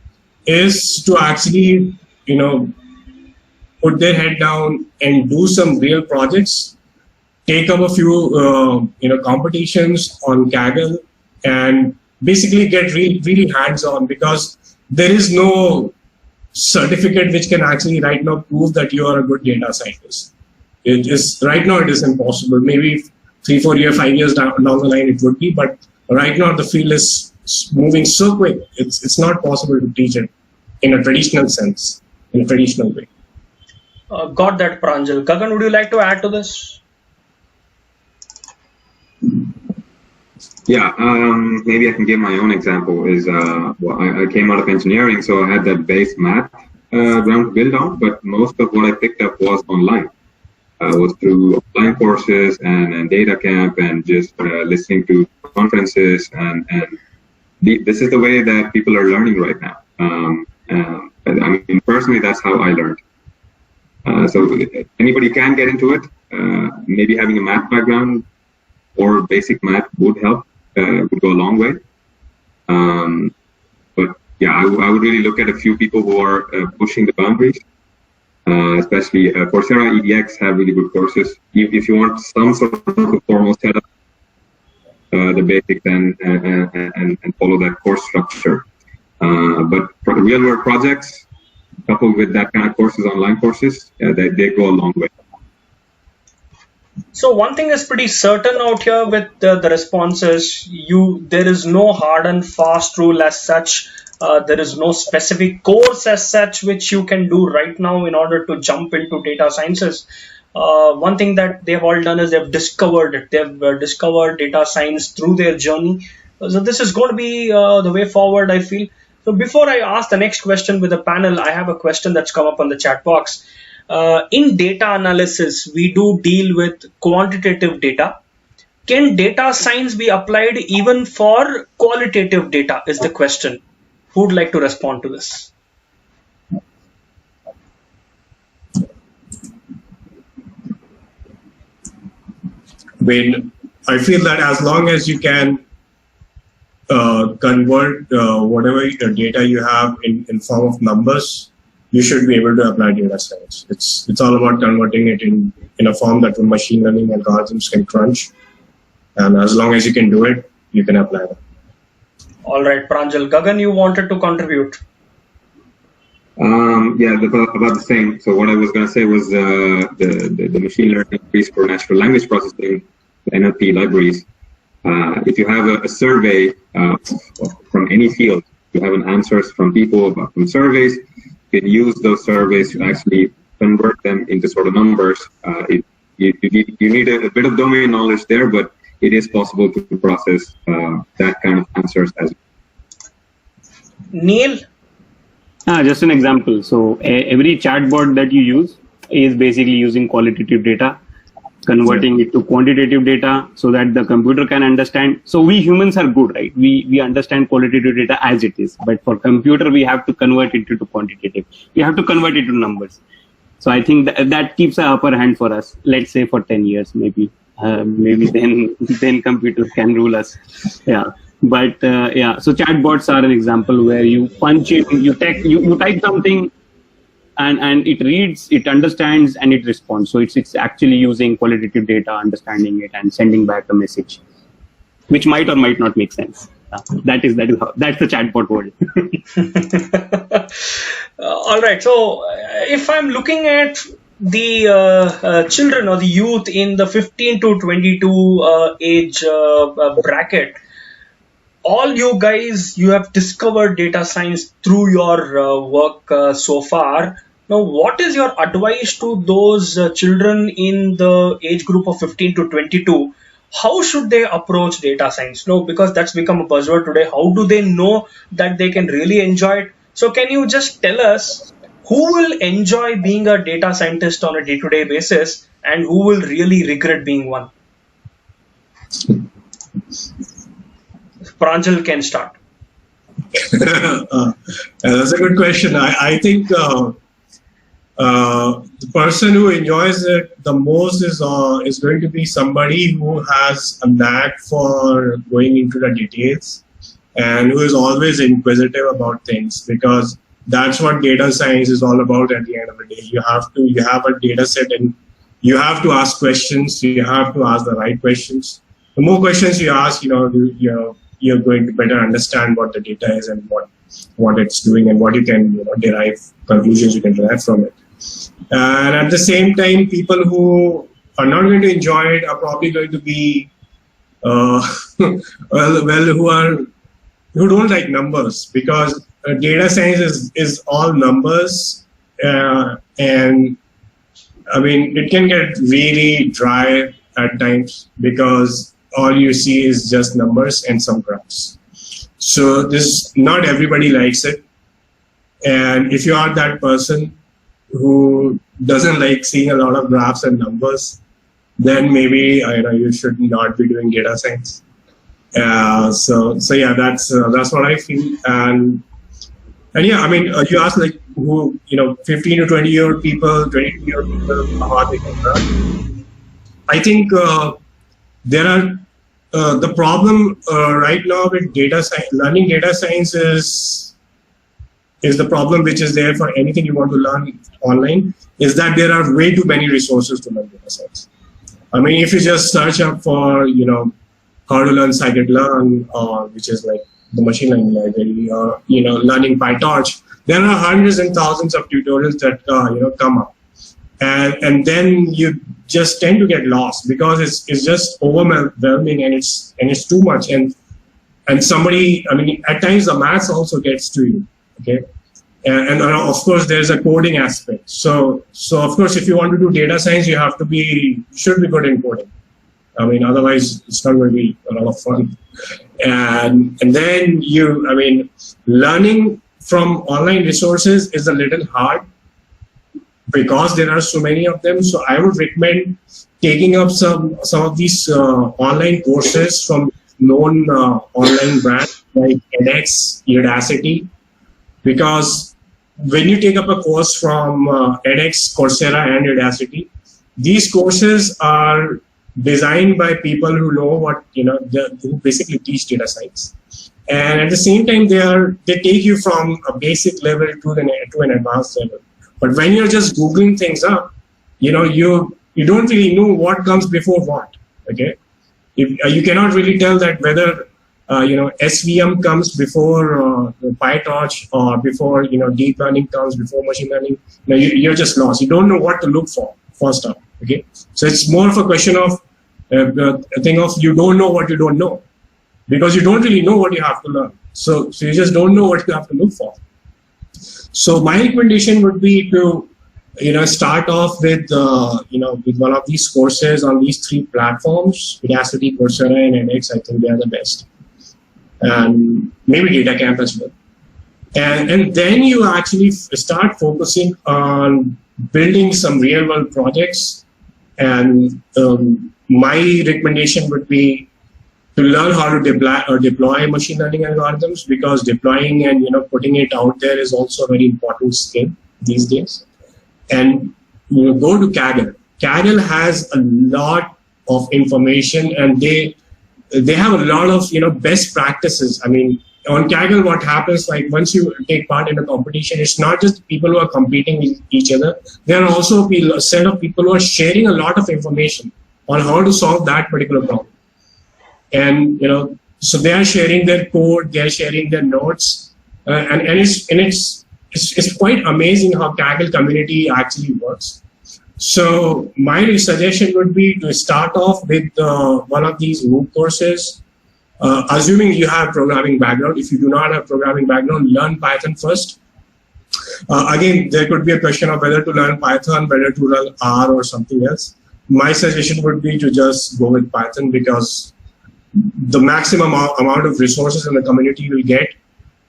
is to actually put their head down and do some real projects, take up a few competitions on Kaggle, and basically get really hands-on, because there is no certificate which can actually right now prove that you are a good data scientist. It is right now, it is impossible. Maybe 3, 4 years, 5 years down the line it would be, but right now the field is moving so quick. It's not possible to teach it in a traditional sense, in a traditional way. Got that, Pranjal. Gagan, would you like to add to this? Yeah, maybe I can give my own example. I came out of engineering, so I had that base math ground to build on, but most of what I picked up was online. Was through online courses and data camp, and just listening to conferences, and this is the way that people are learning right now. I mean, personally, that's how I learned. So anybody can get into it. Maybe having a math background or basic math would help, would go a long way. But yeah, I would really look at a few people who are pushing the boundaries. Especially Coursera, EDX have really good courses. If you want some sort of a formal setup, the basics and follow that course structure. But for the real world projects, coupled with that kind of courses, online courses, they go a long way. So one thing is pretty certain out here with the responses. There is no hard and fast rule as such. There is no specific course as such which you can do right now in order to jump into data sciences. One thing that they've all done is they've discovered it. They've discovered data science through their journey. So this is going to be the way forward, I feel. So before I ask the next question with the panel, I have a question that's come up on the chat box. In data analysis, we do deal with quantitative data. Can data science be applied even for qualitative data is the question. Who would like to respond to this? I feel that as long as you can convert whatever data you have in form of numbers, you should be able to apply data science. It's all about converting it in a form that the machine learning algorithms can crunch. And as long as you can do it, you can apply it. All right, Pranjal. Gagan, you wanted to contribute. Yeah, about the same. So what I was going to say was the machine learning piece for natural language processing, the NLP libraries. If you have a survey from any field, you have an answers from people from surveys, you can use those surveys to actually convert them into sort of numbers. You need a bit of domain knowledge there, but it is possible to process that kind of answers as well. Neil? Just an example. So every chatbot that you use is basically using qualitative data, converting it to quantitative data so that the computer can understand. So we humans are good, right? We understand qualitative data as it is, but for computer, we have to convert it into quantitative. We have to convert it to numbers. So I think that keeps an upper hand for us, let's say for 10 years, maybe then computers can rule us. Yeah. But so chatbots are an example where you punch it, you type something, and it reads, it understands, and it responds. So it's actually using qualitative data, understanding it, and sending back a message, which might or might not make sense. That's the chatbot world. All right. So if I'm looking at the children or the youth in the 15 to 22 age bracket, all you guys, you have discovered data science through your work so far. Now, what is your advice to those children in the age group of 15 to 22 how should they approach data science? No, because that's become a buzzword today. How do they know that they can really enjoy it? So can you just tell us who will enjoy being a data scientist on a day-to-day basis and who will really regret being one? Pranjal can start. That's a good question. I think the person who enjoys it the most is going to be somebody who has a knack for going into the details and who is always inquisitive about things, because that's what data science is all about. At the end of the day, you have a data set and you have to ask questions. You have to ask the right questions. The more questions you ask, you're going to better understand what the data is and what it's doing and what you can derive conclusions you can derive from it. And at the same time, people who are not going to enjoy it are probably going to be who don't like numbers, because data science is all numbers, and I mean it can get really dry at times because all you see is just numbers and some graphs. So not everybody likes it, and if you are that person who doesn't like seeing a lot of graphs and numbers, then maybe you should not be doing data science. So yeah, that's what I feel. And yeah, I mean, you ask like who 15 to 20-year-old people, 22-year-old people, how they can learn. I think there are the problem right now with data science. Learning data science is the problem which is there for anything you want to learn online, is that there are way too many resources to learn data science. I mean, if you just search up for how to learn scikit-learn, which is like the machine learning library, or learning PyTorch, there are hundreds and thousands of tutorials that come up, and then you just tend to get lost because it's just overwhelming and it's too much, and somebody, I mean, at times the maths also gets to you, okay, and of course there's a coding aspect. So of course, if you want to do data science, you should be good in coding. I mean, otherwise it's not going to be a lot of fun. And then learning from online resources is a little hard because there are so many of them. So I would recommend taking up some of these online courses from known online brands like edX, Udacity, because when you take up a course from edX, Coursera, and Udacity, these courses are designed by people who know what who basically teach data science, and at the same time they take you from a basic level to an advanced level. But when you're just googling things up, you don't really know what comes before what. Okay, you cannot really tell that whether SVM comes before PyTorch, or before deep learning comes before machine learning. You're just lost. You don't know what to look for first up. Okay, so it's more of a question of a thing of you don't know what you don't know, because you don't really know what you have to learn. So you just don't know what you have to look for. So my recommendation would be to start off with with one of these courses on these three platforms: Udacity, Coursera, and edX. I think they are the best, and maybe DataCamp as well. And then you actually start focusing on building some real world projects. And my recommendation would be to learn how to deploy machine learning algorithms, because deploying and putting it out there is also a very important skill these days. And go to Kaggle. Kaggle has a lot of information, and they have a lot of best practices. I mean, on Kaggle, what happens, like once you take part in a competition, it's not just people who are competing with each other. There are also a set of people who are sharing a lot of information on how to solve that particular problem. And so they are sharing their code, they are sharing their notes, and it's quite amazing how Kaggle community actually works. So my suggestion would be to start off with one of these MOOC courses. Assuming you have programming background. If you do not have programming background, learn Python first. Again, there could be a question of whether to learn Python, whether to learn R or something else. my suggestion would be to just go with Python, because the maximum amount of resources in the community will get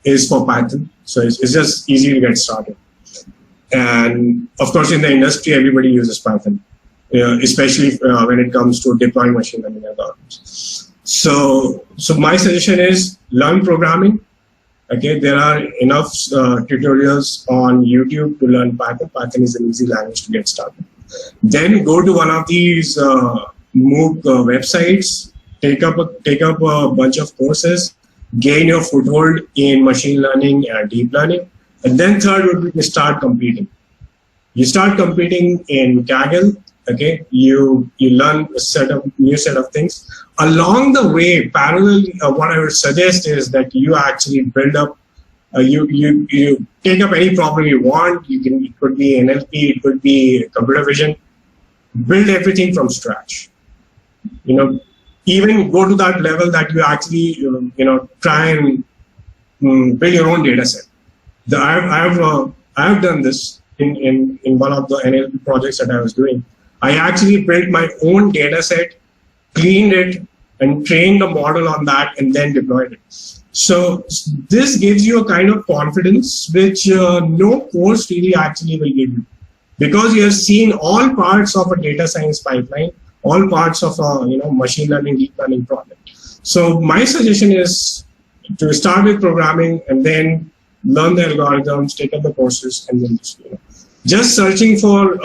is for Python. So it's just easy to get started. And of course, in the industry, everybody uses Python, especially when it comes to deploying machine learning algorithms. So my suggestion is learn programming. Okay, there are enough tutorials on YouTube to learn Python. Python is an easy language to get started. Then go to one of these MOOC websites, take up a bunch of courses, gain your foothold in machine learning and deep learning. And then third would be to start competing. You start competing in Kaggle. Okay, you learn new set of things. Along the way, parallel, what I would suggest is that you actually build up. You take up any problem you want. It could be NLP, it could be computer vision. Build everything from scratch. Even go to that level that you actually try and build your own data set. I have done this in one of the NLP projects that I was doing. I actually built my own data set, cleaned it, and trained the model on that, and then deployed it. So this gives you a kind of confidence which no course really actually will give you, because you have seen all parts of a data science pipeline, all parts of a machine learning, deep learning project. So my suggestion is to start with programming and then learn the algorithms, take up the courses, and then just searching for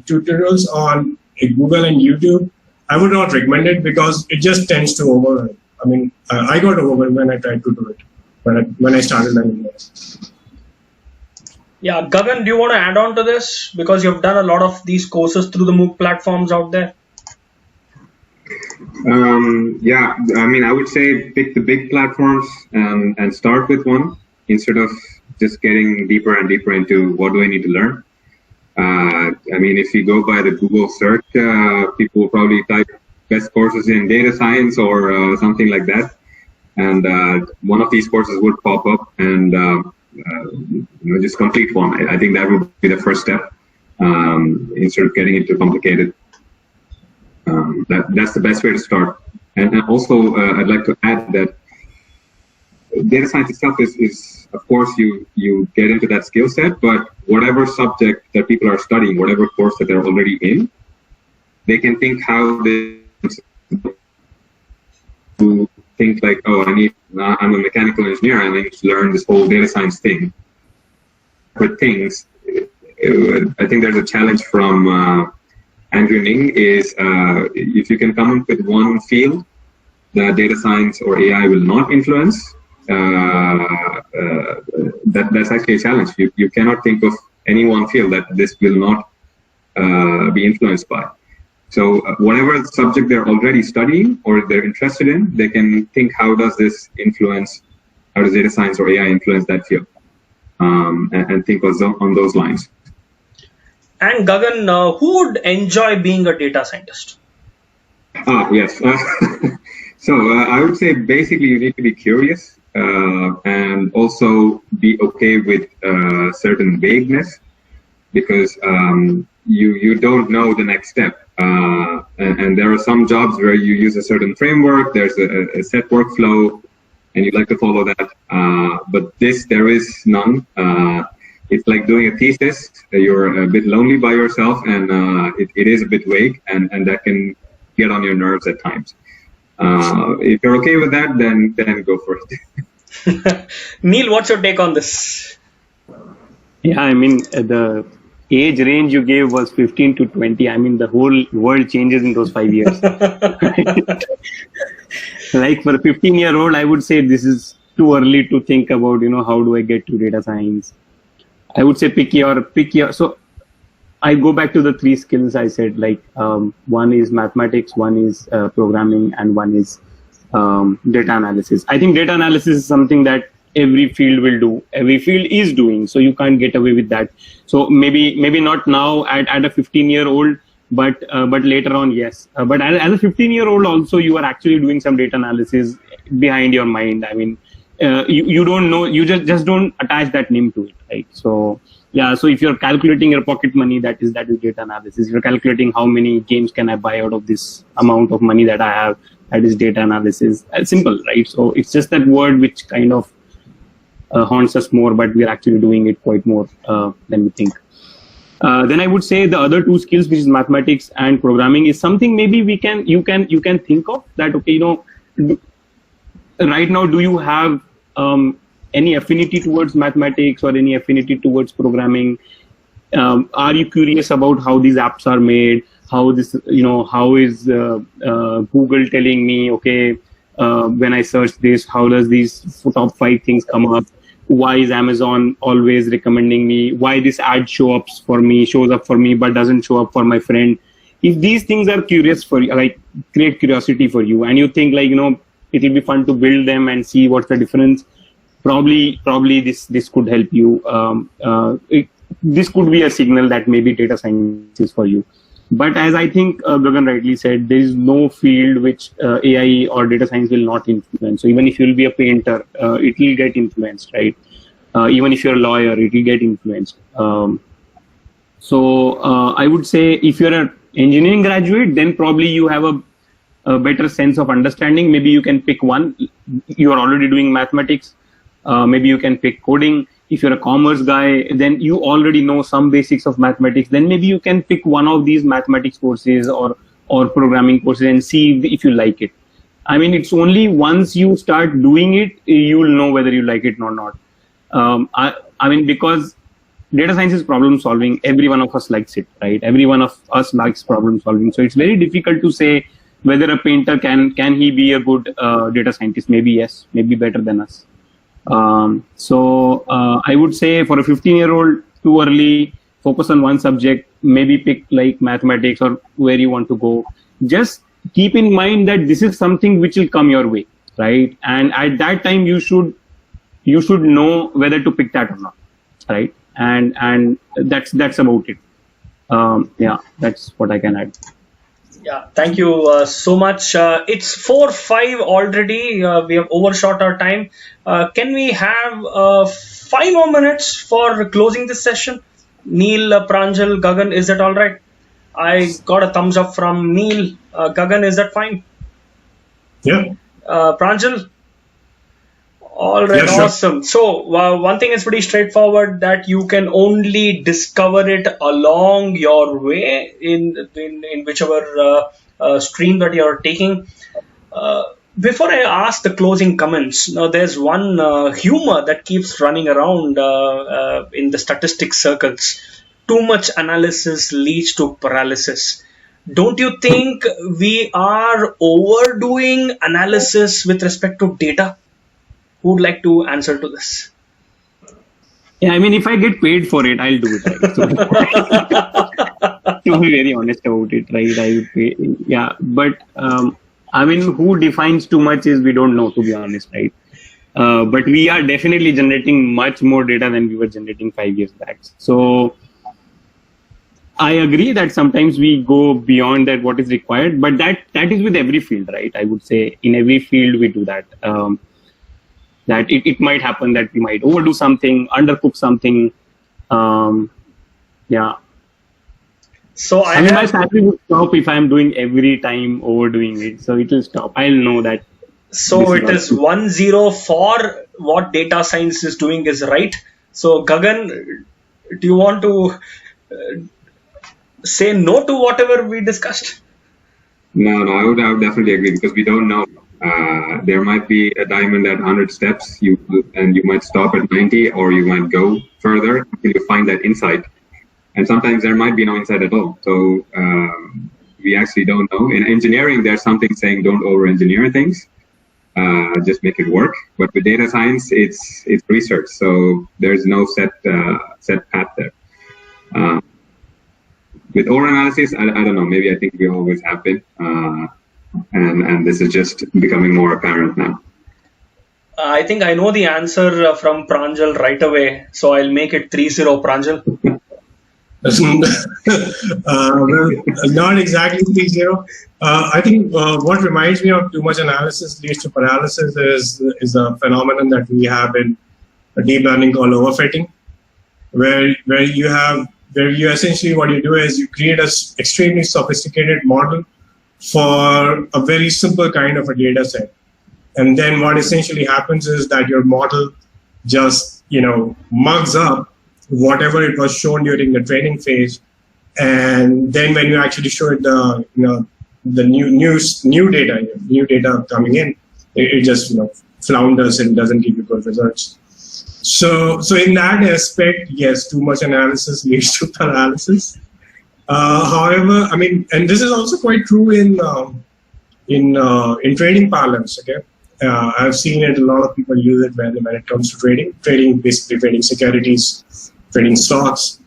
tutorials on Google and YouTube. I would not recommend it because it just tends to overwhelm. I mean, I got overwhelmed when I tried to do it when I started learning this. Yeah, Gagan, do you want to add on to this? Because you've done a lot of these courses through the MOOC platforms out there. Yeah, I mean, I would say pick the big platforms and start with one instead of just getting deeper and deeper into what do I need to learn. I mean, if you go by the Google search, people will probably type best courses in data science or something like that. And one of these courses would pop up and just complete one. I think that would be the first step instead of getting into complicated. That's the best way to start. And also, I'd like to add that data science itself is of course, you get into that skill set, but whatever subject that people are studying, whatever course that they're already in, they can think how they to think like, oh, I'm a mechanical engineer and I need to learn this whole data science thing. But things, I think there's a challenge from Andrew Ning is if you can come up with one field that data science or AI will not influence, that's actually a challenge. You cannot think of any one field that this will not be influenced by. So whatever subject they're already studying or they're interested in, they can think how does data science or AI influence that field, and think on those lines. And Gagan, who would enjoy being a data scientist? Yes. So I would say basically you need to be curious and also be okay with certain vagueness, because you don't know the next step. And there are some jobs where you use a certain framework, there's a set workflow, and you'd like to follow that. But there is none. It's like doing a thesis. You're a bit lonely by yourself, and it is a bit vague, and that can get on your nerves at times. If you're okay with that, then go for it. Neil, what's your take on this? Yeah, I mean, the age range you gave was 15 to 20. I mean, the whole world changes in those 5 years. Like for a 15-year-old, I would say this is too early to think about, how do I get to data science? I would say pick your. So I go back to the 3 skills I said, like one is mathematics, one is programming, and one is data analysis. I think data analysis is something that every field will do. Every field is doing, so you can't get away with that. So maybe not now at a 15-year-old, but later on, yes. But as a 15-year-old also, you are actually doing some data analysis behind your mind. I mean, you don't know, you just don't attach that name to it, right? So yeah, so if you're calculating your pocket money, that is data analysis. If you're calculating how many games can I buy out of this amount of money that I have, that is data analysis. It's simple, right? So it's just that word which kind of haunts us more, but we're actually doing it quite more than we think. Then I would say the other two skills, which is mathematics and programming, is something maybe you can think of that. Okay, right now, do you have any affinity towards mathematics or any affinity towards programming? Are you curious about how these apps are made? How this, how is Google telling me, okay, when I search this, how does these top 5 things come up? Why is Amazon always recommending me? Why this ad shows up for me, but doesn't show up for my friend? If these things are curious for you, like create curiosity for you, and you think like, it will be fun to build them and see what's the difference, probably this could help you. This could be a signal that maybe data science is for you. But as I think Gagan rightly said, there is no field which AI or data science will not influence. So even if you will be a painter, it will get influenced, right? Even if you're a lawyer, it will get influenced. So I would say if you're an engineering graduate, then probably you have a better sense of understanding. Maybe you can pick one. You are already doing mathematics. Maybe you can pick coding. If you're a commerce guy, then you already know some basics of mathematics. Then maybe you can pick one of these mathematics courses or programming courses and see if you like it. I mean, it's only once you start doing it, you will know whether you like it or not. I mean, because data science is problem solving. Every one of us likes it, right? Every one of us likes problem solving. So it's very difficult to say whether a painter can he be a good data scientist. Maybe yes, maybe better than us. So I would say for a 15-year-old, too early, focus on one subject, maybe pick like mathematics or where you want to go. Just keep in mind that this is something which will come your way, right? And at that time, you should know whether to pick that or not, right? And that's about it. Yeah, that's what I can add. Yeah, thank you so much. It's 4:05 already. We have overshot our time. Can we have 5 more minutes for closing this session? Neil, Pranjal, Gagan, is that all right? I got a thumbs up from Neil. Gagan, is that fine? Yeah. Pranjal? All right, Yeah, sure. awesome. So one thing is pretty straightforward, that you can only discover it along your way in whichever stream that you are taking. Before I ask the closing comments, now there's one humor that keeps running around in the statistics circles. Too much analysis leads to paralysis. Don't you think we are overdoing analysis with respect to data? Who would like to answer to this? Yeah, I mean, if I get paid for it, I'll do it. Right? So, to be very honest about it, right? I would pay. Yeah, but I mean, who defines too much is we don't know, to be honest, right? But we are definitely generating much more data than we were generating 5 years back. So I agree that sometimes we go beyond that what is required, but that is with every field, right? I would say in every field we do that. That it might happen that we might overdo something, undercook something. Yeah. So I mean, my salary would stop if I'm doing every time overdoing it. So it will stop. I'll know that. So it is 1-0 for what data science is doing is right. So Gagan, do you want to say no to whatever we discussed? No, I would definitely agree, because we don't know. There might be a diamond at 100 steps, and you might stop at 90, or you might go further until you find that insight. And sometimes there might be no insight at all. So we actually don't know. In engineering, there's something saying don't over-engineer things, just make it work. But with data science, it's research, so there's no set path there. With over-analysis, I don't know. Maybe I think we always have been. And this is just becoming more apparent now. I think I know the answer from Pranjal right away, so I'll make it 3-0 Pranjal. Well, not exactly 3-0. I think what reminds me of too much analysis leads to paralysis is a phenomenon that we have in deep learning called overfitting, where you essentially what you do is you create a extremely sophisticated model for a very simple kind of a data set, and then what essentially happens is that your model just mugs up whatever it was shown during the training phase, and then when you actually show it the new data coming in, it just flounders and doesn't give you good results. So in that aspect, yes, too much analysis leads to paralysis. However, I mean, and this is also quite true in trading parlance. Okay, I've seen it. A lot of people use it when it comes to trading, basically trading securities, trading stocks.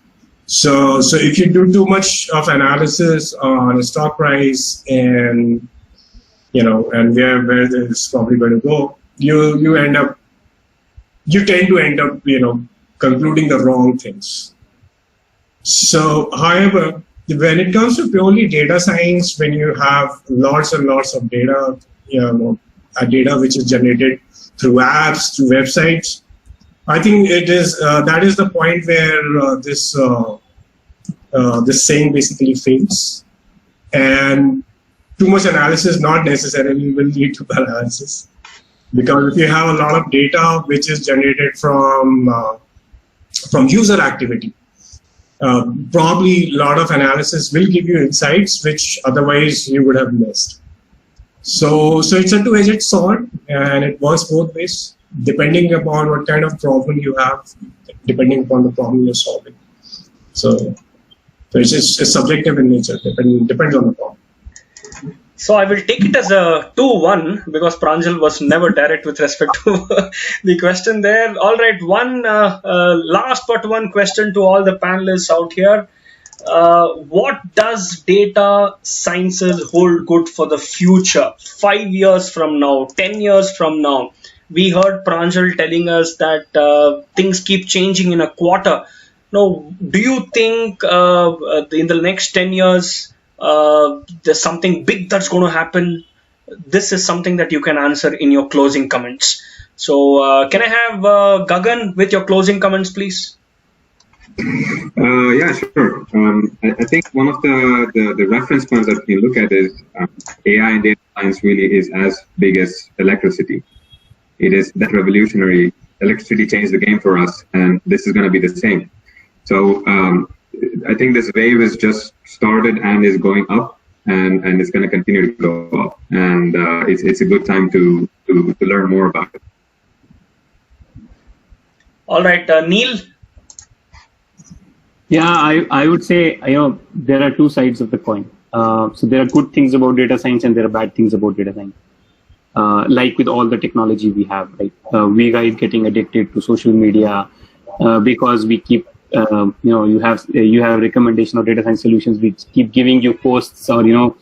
So if you do too much of analysis on a stock price and and where it's probably going to go, you tend to end up concluding the wrong things. So, however, when it comes to purely data science, when you have lots and lots of data, data which is generated through apps, through websites, I think it is that is the point where this saying basically fails, and too much analysis not necessarily will lead to paralysis, because if you have a lot of data which is generated from user activity, probably a lot of analysis will give you insights which otherwise you would have missed. So it's a two-edged sword, and it works both ways, depending upon what kind of problem you have, depending upon the problem you're solving. So it's subjective in nature, depends on the problem. So I will take it as a 2-1 because Pranjal was never direct with respect to the question there. All right, one last but one question to all the panelists out here. What does data sciences hold good for the future? 5 years from now, 10 years from now? We heard Pranjal telling us that things keep changing in a quarter. Now, do you think in the next 10 years, there's something big that's going to happen? This is something that you can answer in your closing comments. So can I have Gagan with your closing comments, please? Yeah, sure. I think one of the reference points that we look at is AI and data science really is as big as electricity. It is that revolutionary. Electricity changed the game for us, and this is going to be the same. So I think this wave is just started and is going up, and it's going to continue to go up. And it's a good time to learn more about it. All right, Neil. Yeah, I would say there are two sides of the coin. So there are good things about data science and there are bad things about data science. Like with all the technology we have, right? We guys getting addicted to social media because we keep you have recommendation of data science solutions which keep giving you posts or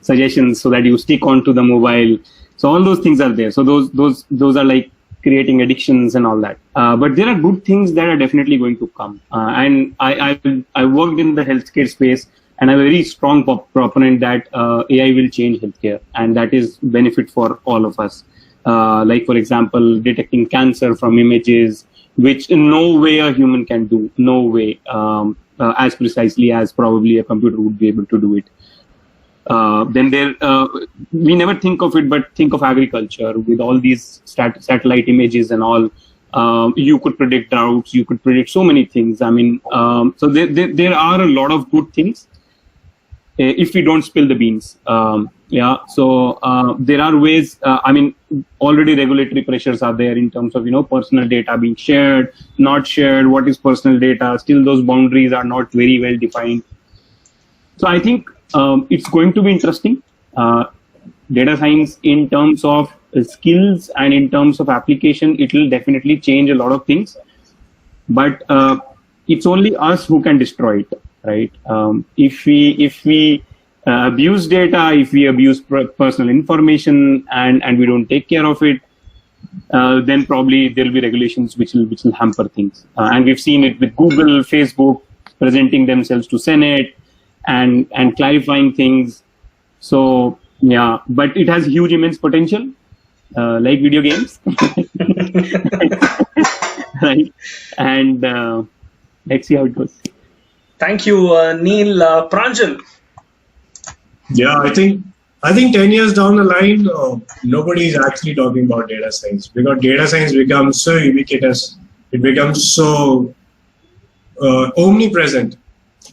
suggestions so that you stick onto the mobile. So all those things are there. So those are like creating addictions and all that. But there are good things that are definitely going to come. And I worked in the healthcare space, and I'm a very strong proponent that AI will change healthcare, and that is benefit for all of us. Like for example, detecting cancer from images, which in no way a human can do, no way, as precisely as probably a computer would be able to do it. Then we never think of it, but think of agriculture with all these satellite images and all. You could predict droughts, you could predict so many things. I mean, so there are a lot of good things if we don't spill the beans. So there are ways. I mean, already regulatory pressures are there in terms of personal data being shared, not shared. What is personal data? Still, those boundaries are not very well defined. So I think it's going to be interesting. Data science in terms of skills and in terms of application, it will definitely change a lot of things. But it's only us who can destroy it, right? If we abuse data, if we abuse personal information and we don't take care of it, then probably there'll be regulations which will hamper things. And we've seen it with Google, Facebook, presenting themselves to Senate and clarifying things. So yeah, but it has huge, immense potential, like video games, right? And let's see how it goes. Thank you, Neil. Pranjal. Yeah, I think 10 years down the line, nobody is actually talking about data science because data science becomes so ubiquitous. It becomes so omnipresent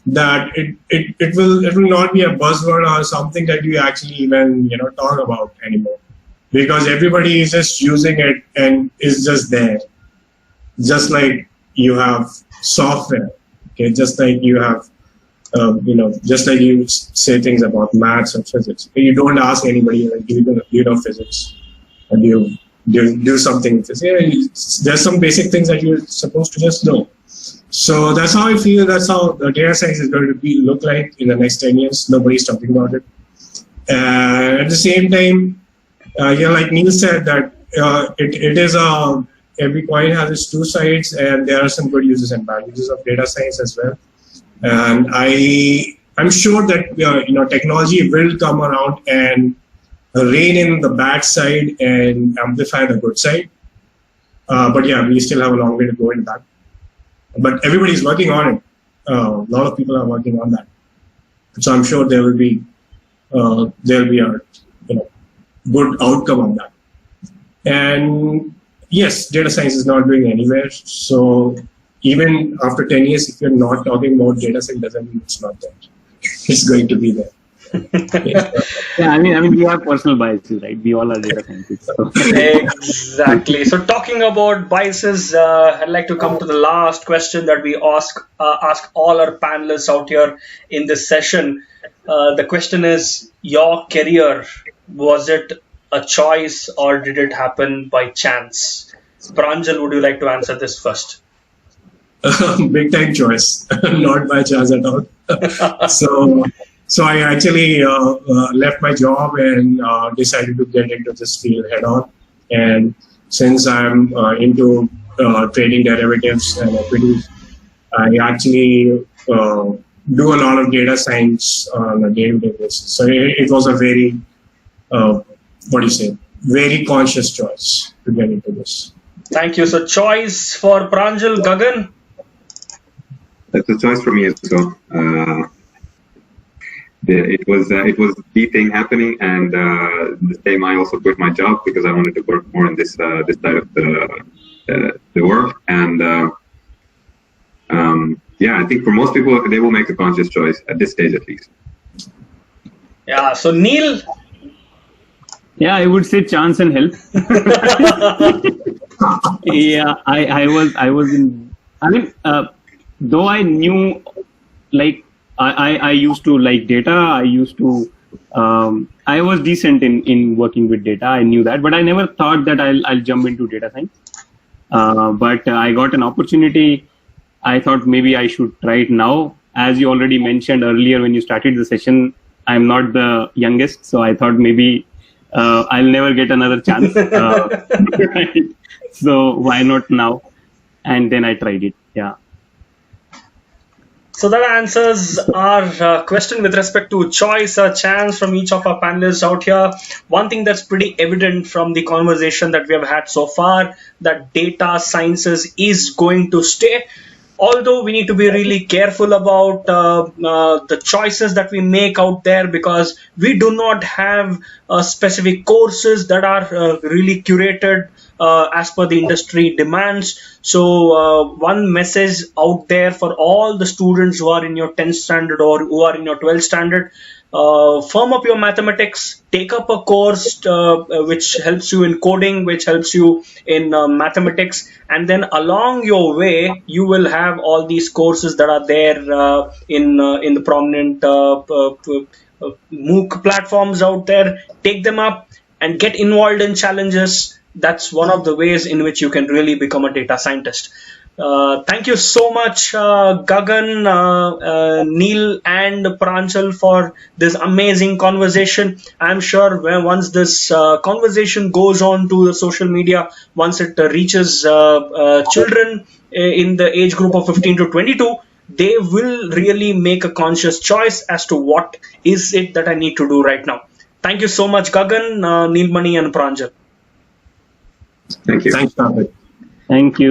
that it will not be a buzzword or something that you actually even talk about anymore, because everybody is just using it and is just there. Just like you have software, okay, just like you have just like you say things about maths or physics. You don't ask anybody, like, do you know physics? Or do you do something with this? Yeah, there's some basic things that you're supposed to just know. So that's how I feel. That's how the data science is going to look like in the next 10 years. Nobody's talking about it. At the same time, like Neil said, that it is every coin has its two sides, and there are some good uses and bad uses of data science as well. And I'm sure that technology will come around and rein in the bad side and amplify the good side. But yeah, we still have a long way to go in that. But everybody's working on it. A lot of people are working on that. So I'm sure there will be a good outcome on that. And yes, data science is not going anywhere. So even after 10 years, if you're not talking about data science, doesn't mean it's not there. It's going to be there. Yeah, I mean, we have personal biases, right? We all are data scientists. So. Exactly. So talking about biases, I'd like to come to the last question that we ask all our panelists out here in this session. The question is, your career, was it a choice or did it happen by chance? Pranjal, would you like to answer this first? Big time choice, not by chance at all. So I actually left my job and decided to get into this field head on. And since I'm into trading derivatives and equities, I actually do a lot of data science on a day-to-day basis. So it was a very, very conscious choice to get into this. Thank you. So choice for Pranjal. Gagan? That's a choice for me as well. It was the thing happening, and the same. I also quit my job because I wanted to work more on this side of the work. And I think for most people, they will make a conscious choice at this stage, at least. Yeah. So Neil. Yeah, I would say chance and help. Yeah, I was in. I mean, though I knew, like, I used to like data. I used to. I was decent in working with data. I knew that, but I never thought that I'll jump into data science. But I got an opportunity. I thought maybe I should try it now. As you already mentioned earlier when you started the session, I'm not the youngest, so I thought maybe I'll never get another chance. Right? So why not now? And then I tried it. Yeah. So that answers our question with respect to choice or chance from each of our panelists out here. One thing that's pretty evident from the conversation that we have had so far, that data sciences is going to stay. Although we need to be really careful about the choices that we make out there, because we do not have specific courses that are really curated as per the industry demands. So one message out there for all the students who are in your 10th standard or who are in your 12th standard, firm up your mathematics, take up a course which helps you in coding, which helps you in mathematics, and then along your way you will have all these courses that are there in the prominent MOOC platforms out there. Take them up and get involved in challenges. That's one of the ways in which you can really become a data scientist. Thank you so much, Gagan, Neil, and Pranjal for this amazing conversation. I'm sure once this conversation goes on to the social media, once it reaches children in the age group of 15 to 22, they will really make a conscious choice as to what is it that I need to do right now. Thank you so much, Gagan, Neelmani, and Pranjal. Thank you. Thanks, Karthik. Thank you.